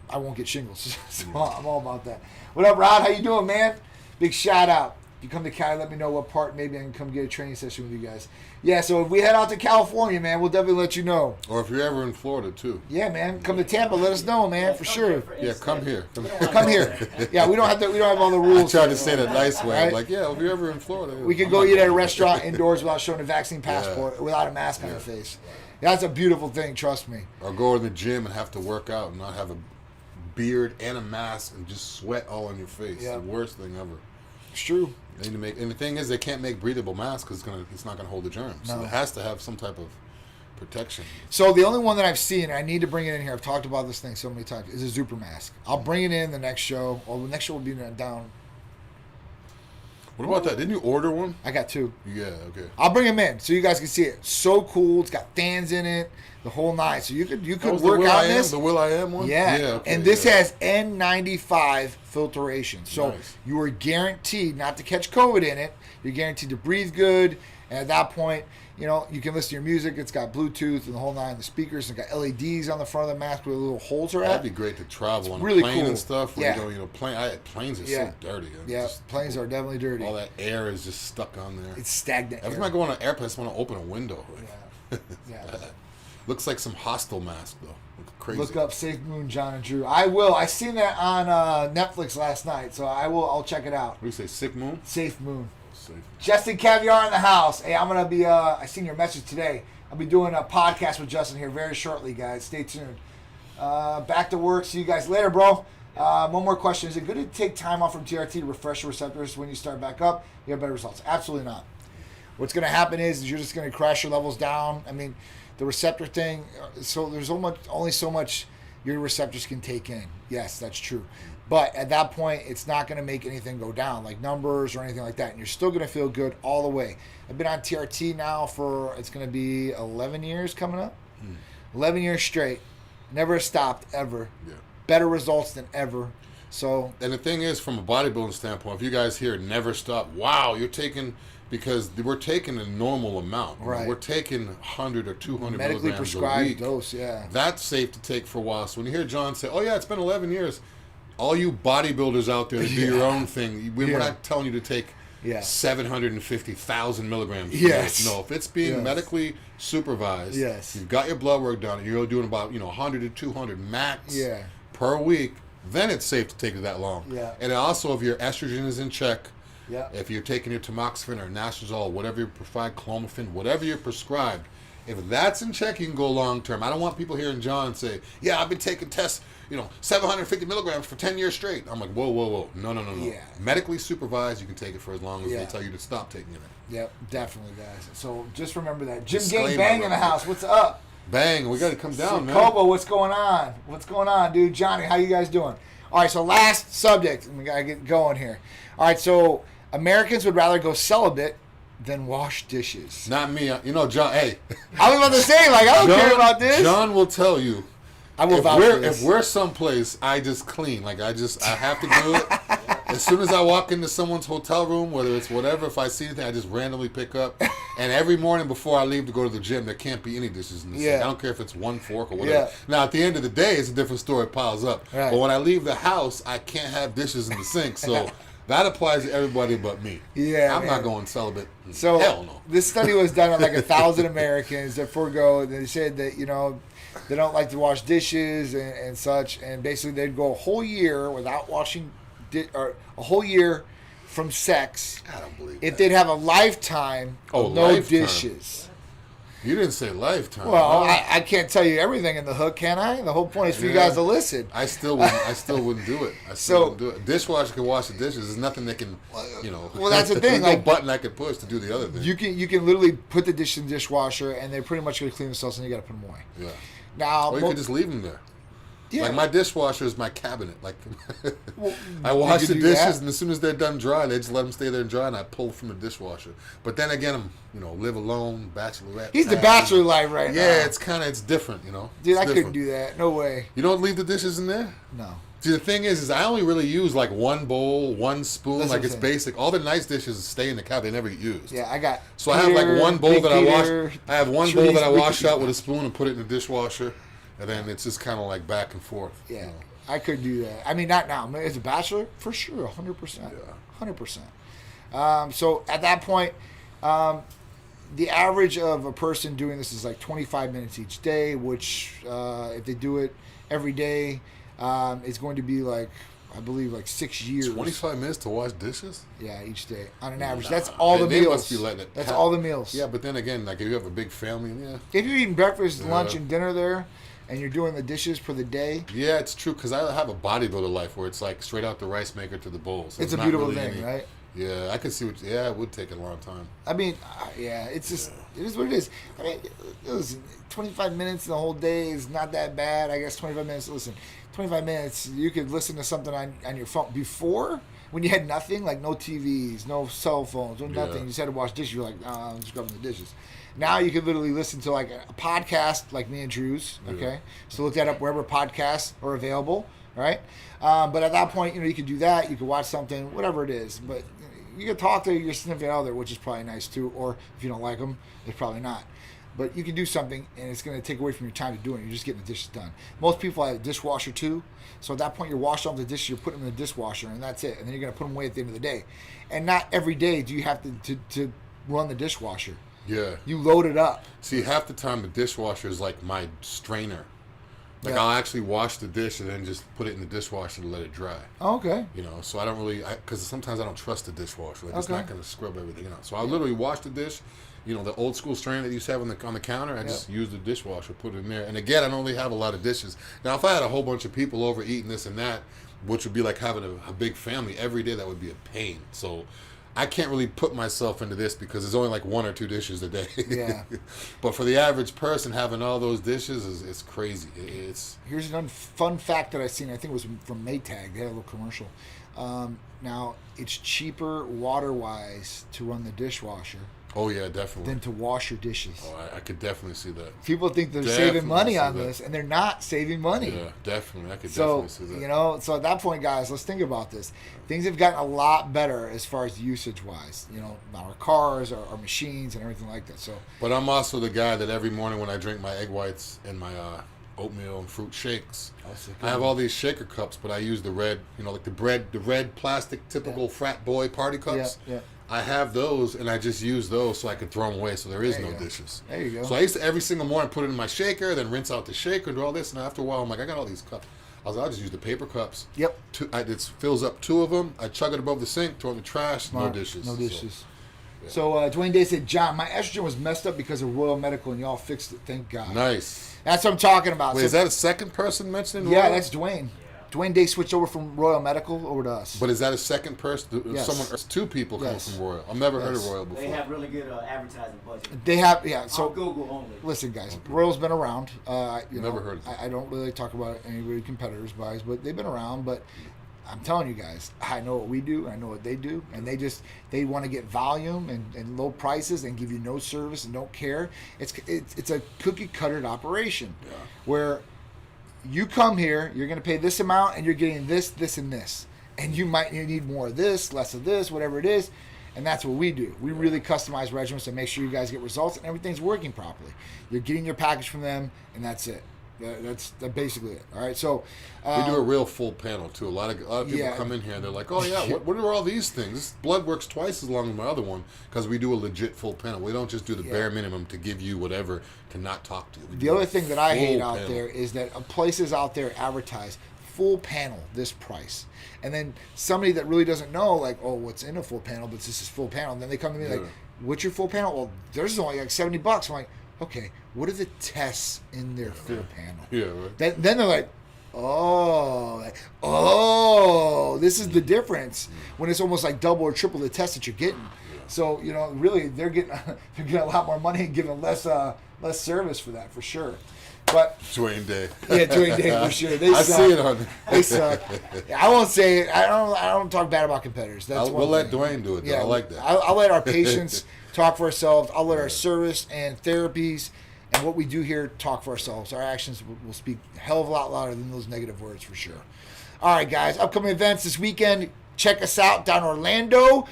I won't get shingles. So I'm all about that. What up, Rod? How you doing, man? Big shout out. If you come to Cali, let me know what part. Maybe I can come get a training session with you guys. Yeah, so if we head out to California, man, we'll definitely let you know. Or if you're ever in Florida, too. Yeah, man. Come to Tampa. Let us know, man, for sure. Yeah, come here. Come here. Yeah, we don't have all the rules. I tried to say that nice way. Right? I'm like, yeah, if you're ever in Florida. We can go eat at a restaurant indoors without showing a vaccine passport, without a mask on your face. Yeah, that's a beautiful thing, trust me. Or go to the gym and have to work out and not have a beard and a mask and just sweat all on your face. Yeah. The worst thing ever. It's true. They need to make, and the thing is, they can't make breathable masks because it's not going to hold the germs. No. So it has to have some type of protection. So the only one that I've seen, I need to bring it in here, I've talked about this thing so many times, is a Super mask. I'll bring it in the next show. Well, the next show will be down. What about that? Didn't you order one? I got 2. Yeah, okay. I'll bring them in so you guys can see it. So cool. It's got fans in it, the whole night. So you could work out this. The Will I Am one? Yeah. Okay, and this has N95 filtration. So you are guaranteed not to catch COVID in it. You're guaranteed to breathe good. And at that point, you know, you can listen to your music. It's got Bluetooth and the whole 9. The speakers. It's got LEDs on the front of the mask where the little holes are at. That'd be great to travel on really a plane cool. And stuff. Where planes are so dirty. Planes are definitely dirty. All that air is just stuck on there. It's stagnant. Every time I go on an airplane, I just want to open a window. Yeah. Looks like some hostile mask, though. Crazy. Look up Safe Moon, John and Drew. I will. I seen that on Netflix last night, so I'll check it out. What do you say, Sick Moon? Safe Moon. Safe. Justin Caviar in the house. Hey, I'm going to be, I seen your message today. I'll be doing a podcast with Justin here very shortly, guys. Stay tuned. Back to work. See you guys later, bro. One more question. Is it good to take time off from TRT to refresh your receptors when you start back up? You have better results. Absolutely not. What's going to happen is you're just going to crash your levels down. I mean, the receptor thing, so there's only so much your receptors can take in. Yes, that's true. But at that point, it's not going to make anything go down, like numbers or anything like that. And you're still going to feel good all the way. I've been on TRT now for, it's going to be 11 years coming up. 11 years straight. Never stopped, ever. Yeah. Better results than ever. So, and the thing is, from a bodybuilding standpoint, if you guys hear never stop, wow, you're taking, because we're taking a normal amount. Right. We're taking 100 or 200 medically milligrams prescribed a week. Dose, yeah. That's safe to take for a while. So when you hear John say, oh, yeah, it's been 11 years, all you bodybuilders out there that do your own thing, we're not telling you to take 750,000 milligrams. Yes. No, if it's being medically supervised, you've got your blood work done, and you're doing about 100 to 200 max per week, then it's safe to take it that long. Yeah. And also, if your estrogen is in check, yeah. If you're taking your tamoxifen or nastrozole, whatever you prescribed, clomiphene, whatever you're prescribed, if that's in check, you can go long term. I don't want people hearing John say, yeah, I've been taking tests, 750 milligrams for 10 years straight. I'm like, whoa. No. Yeah. Medically supervised, you can take it for as long as they tell you to stop taking it. Yep, definitely, guys. So just remember that. Jim Gang Bang in the house. What's up? Bang, we got to come down, man. Kobo, what's going on? What's going on, dude? Johnny, how you guys doing? All right, so last subject. We got to get going here. All right, so Americans would rather go celibate than wash dishes. Not me. John, hey. I was about to say, I don't care about this. John will tell you. I will vouch for this. If we're someplace, I just clean. I have to do it. As soon as I walk into someone's hotel room, whether it's whatever, if I see anything, I just randomly pick up. And every morning before I leave to go to the gym, there can't be any dishes in the sink. I don't care if it's one fork or whatever. Yeah. Now, at the end of the day, it's a different story. It piles up. Right. But when I leave the house, I can't have dishes in the sink. So that applies to everybody but me. Yeah, I'm not going celibate. So hell no. This study was done on 1,000 Americans that forego. They said that they don't like to wash dishes and such, and basically they'd go a whole year without washing, or a whole year from sex. I don't believe if they'd have a lifetime of no dishes. You didn't say lifetime. Well, I can't tell you everything in the hook, can I? The whole point is for you guys to listen. I still wouldn't do it. Wouldn't do it. Dishwasher can wash the dishes. There's nothing that can, Well, that's the thing. There's no button I could push to do the other thing. You can literally put the dish in the dishwasher, and they're pretty much going to clean themselves, and you got to put them away. Yeah. Now, or you could just leave them there. Yeah. My dishwasher is my cabinet. I wash the dishes, and as soon as they're done dry, they just let them stay there and dry, and I pull from the dishwasher. But then again, I'm, live alone, bachelorette. He's the bachelor life right now. Yeah, it's different, Dude, I couldn't do that. No way. You don't leave the dishes in there? No. See, the thing is I only really use like one bowl, one spoon. That's like what it's I'm basic. All the nice dishes stay in the cabinet; they never get used. Yeah, I got. So I have like one bowl that I wash. I have one bowl that I wash out with a it. spoon and put it in the dishwasher, and then it's just kind of like back and forth. Yeah, you know? I could do that. I mean, not now. As a bachelor, for sure, 100%. Yeah. 100%. So at that point, the average of a person doing this is like 25 minutes each day, which if they do it every day, it's going to be like, I believe, like 6 years. 25 minutes to wash dishes? Yeah, each day on an average. That's all the they meals. Must be letting it That's all the meals. Yeah, but then again, like if you have a big family, yeah. If you're eating breakfast, lunch, and dinner there, and you're doing the dishes for the day. Yeah, it's true, because I have a bodybuilder life where it's like straight out the rice maker to the bowl. So it's a not beautiful really thing, right? Yeah, I can see what. Yeah, it would take a long time. I mean, yeah, it's just, it is what it is. I mean, listen, 25 minutes the whole day is not that bad. I guess 25 minutes, listen, 25 minutes, you could listen to something on your phone. Before, when you had nothing, like no TVs, no cell phones, no nothing, you just had to wash dishes, you're like, I'm just grabbing the dishes. Now you could literally listen to like a podcast like me and Dru's, okay? Yeah. So look that up wherever podcasts are available, right? But at that point, you could do that. You could watch something, whatever it is. But you can talk to your significant other, which is probably nice too. Or if you don't like them, it's probably not. But you can do something, and it's going to take away from your time to do it. You're just getting the dishes done. Most people have a dishwasher too. So at that point, you're washing off the dishes, you're putting them in the dishwasher, and that's it. And then you're going to put them away at the end of the day. And not every day do you have to run the dishwasher. Yeah. You load it up. See, half the time the dishwasher is like my strainer. Like I'll actually wash the dish and then just put it in the dishwasher to let it dry. Oh, okay. So I don't really, because sometimes I don't trust the dishwasher. Like it's not going to scrub everything out. So I literally wash the dish. The old school strainer that you used to have on the counter, I just use the dishwasher, put it in there. And again, I don't really have a lot of dishes. Now, if I had a whole bunch of people over eating this and that, which would be like having a big family every day, that would be a pain. So I can't really put myself into this because there's only like 1 or 2 dishes a day. Yeah. But for the average person, having all those dishes is crazy. Here's an fun fact that I seen. I think it was from Maytag. They had a little commercial. Now, it's cheaper water-wise to run the dishwasher. Oh, yeah, definitely. Than to wash your dishes. Oh, I could definitely see that. People think they're saving money on this, and they're not saving money. Yeah, definitely. I could definitely see that. So at that point, guys, let's think about this. Things have gotten a lot better as far as usage-wise. Our cars, our machines, and everything like that. But I'm also the guy that every morning when I drink my egg whites and my oatmeal and fruit shakes, I have all these shaker cups, but I use the red, like the red plastic typical frat boy party cups. Yeah. I have those, and I just use those so I could throw them away, so there is no dishes. There you go. So I used to every single morning put it in my shaker, then rinse out the shaker and do all this, and after a while I'm like, I got all these cups. I'll just use the paper cups. Yep. It fills up 2 of them. I chug it above the sink, throw it in the trash. Smart. No dishes. No dishes. So Dwayne Day said, John, my estrogen was messed up because of Royal Medical, and y'all fixed it. Thank God. Nice. That's what I'm talking about. Wait, is that a second person mentioning Royal? Yeah, that's Dwayne. Dwayne Day switched over from Royal Medical over to us. But is that a second person? Yes. Someone, 2 people coming from Royal. I've never heard of Royal before. They have really good advertising budget. They have, yeah. So on Google only. Listen, guys, Royal's been around. Never heard of it. I don't really talk about any really competitors' buys, but they've been around. But I'm telling you guys, I know what we do, I know what they do, and they want to get volume and low prices and give you no service and don't care. It's a cookie cuttered operation where you come here, you're going to pay this amount, and you're getting this, this, and this. And you need more of this, less of this, whatever it is. And that's what we do. We really customize regimens to make sure you guys get results and everything's working properly. You're getting your package from them, and that's it. That's basically it. All right, so we do a real full panel too. A lot of people come in here and they're like, "Oh yeah, what are all these things? This blood works twice as long as my other one because we do a legit full panel. We don't just do the bare minimum to give you whatever to not talk to you." The other thing that I hate out there is that places out there advertise full panel this price, and then somebody that really doesn't know, like, oh, what's in a full panel, but this is full panel, and then they come to me like, what's your full panel? Well, theirs is only like $70. I'm like, okay, what are the tests in their full panel? Yeah, right. Then they're like, oh, this is the difference when it's almost like double or triple the test that you're getting. So, really, they're getting a lot more money and giving less service for that, for sure. But Dwayne Day. Yeah, Dwayne Day for sure. They I suck. see it on. They suck. I won't say it. I don't talk bad about competitors. We'll let Dwayne do it. Though. Yeah, I like that. I'll let our patients talk for ourselves. I'll let our service and therapies and what we do here talk for ourselves. Our actions will speak a hell of a lot louder than those negative words, for sure. All right, guys. Upcoming events this weekend. Check us out down in Orlando.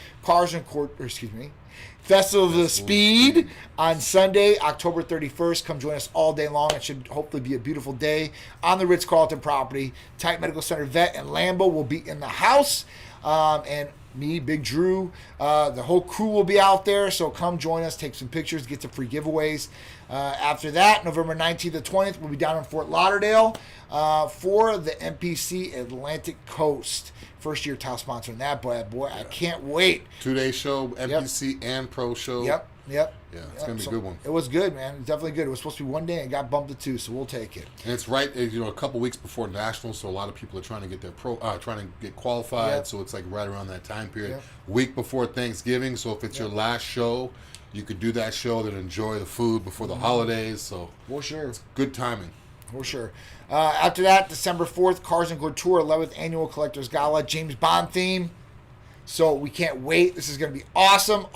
Festival of the Speed on Sunday, October 31st. Come join us all day long. It should hopefully be a beautiful day on the Ritz-Carlton property. Titan Medical Center Vet and Lambo will be in the house. And me, Big Dru, the whole crew will be out there. So come join us, take some pictures, get some free giveaways. After that, November 19th to 20th, we'll be down in Fort Lauderdale for the NPC Atlantic Coast. First year title sponsor in that, boy, I can't wait. 2-day show, NPC and pro show. Yep. Yeah, it's going to be a good one. It was good, man. It was definitely good. It was supposed to be one day and got bumped to 2, so we'll take it. And it's right, a couple weeks before Nationals, so a lot of people are trying to get their trying to get qualified, so it's like right around that time period. Week before Thanksgiving, so if it's your last show, you could do that show, then enjoy the food before the holidays, so for sure. It's good timing. For sure. After that, December 4th, Cars and Couture, 11th Annual Collectors Gala, James Bond theme. So we can't wait. This is going to be awesome.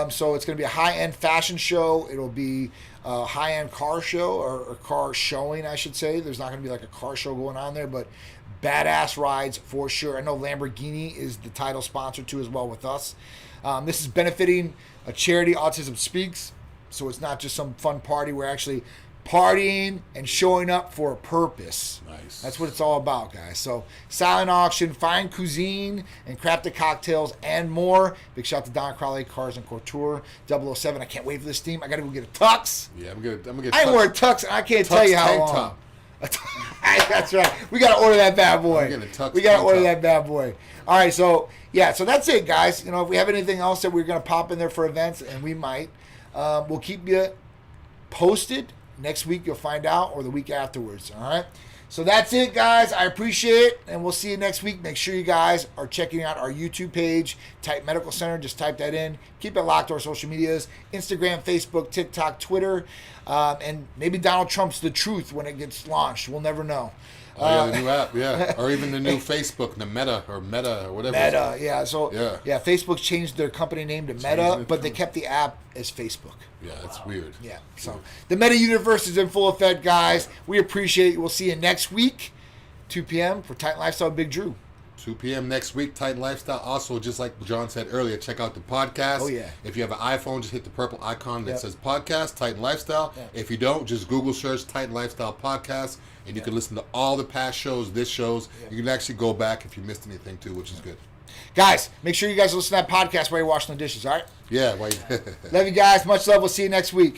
So it's going to be a high-end fashion show. It'll be a high-end car show, or car showing, I should say. There's not going to be like a car show going on there, but badass rides for sure. I know Lamborghini is the title sponsor too as well with us. This is benefiting a charity, Autism Speaks. So it's not just some fun party. We're actually partying and showing up for a purpose. Nice. That's what it's all about, guys. So silent auction, fine cuisine, and crafted cocktails and more. Big shout out to Don Crowley, Cars and Couture, 007. I can't wait for this team. I got to go get a tux. Yeah, I'm gonna get. I ain't wear a tux, and I can't tell you how long. That's right. We got to order that bad boy. We got to order that bad boy. All right, so that's it, guys. If we have anything else that we're going to pop in there for events, and we might, we'll keep you posted. Next week you'll find out, or the week afterwards. All right. So that's it, guys. I appreciate it, and we'll see you next week. Make sure you guys are checking out our YouTube page, Titan Medical Center. Just type that in. Keep it locked to our social medias: Instagram, Facebook, TikTok, Twitter, and maybe Donald Trump's The Truth when it gets launched. We'll never know. The new app, or even the new Facebook, the Meta or whatever. Meta, yeah. So Facebook changed their company name to Meta, but they kept the app as Facebook. Yeah, that's weird. Yeah. So the Meta universe is in full effect, guys. We appreciate it. We'll see you next week, 2 p.m. for Titan Lifestyle Big Dru. 2 p.m. next week, Titan Lifestyle. Also, just like John said earlier, check out the podcast. Oh, yeah. If you have an iPhone, just hit the purple icon that says podcast, Titan Lifestyle. If you don't, just Google search Titan Lifestyle Podcast, and you can listen to all the past shows, this shows. You can actually go back if you missed anything, too, which is good. Guys, make sure you guys listen to that podcast while you're washing the dishes, all right? Yeah. Love you guys. Much love. We'll see you next week.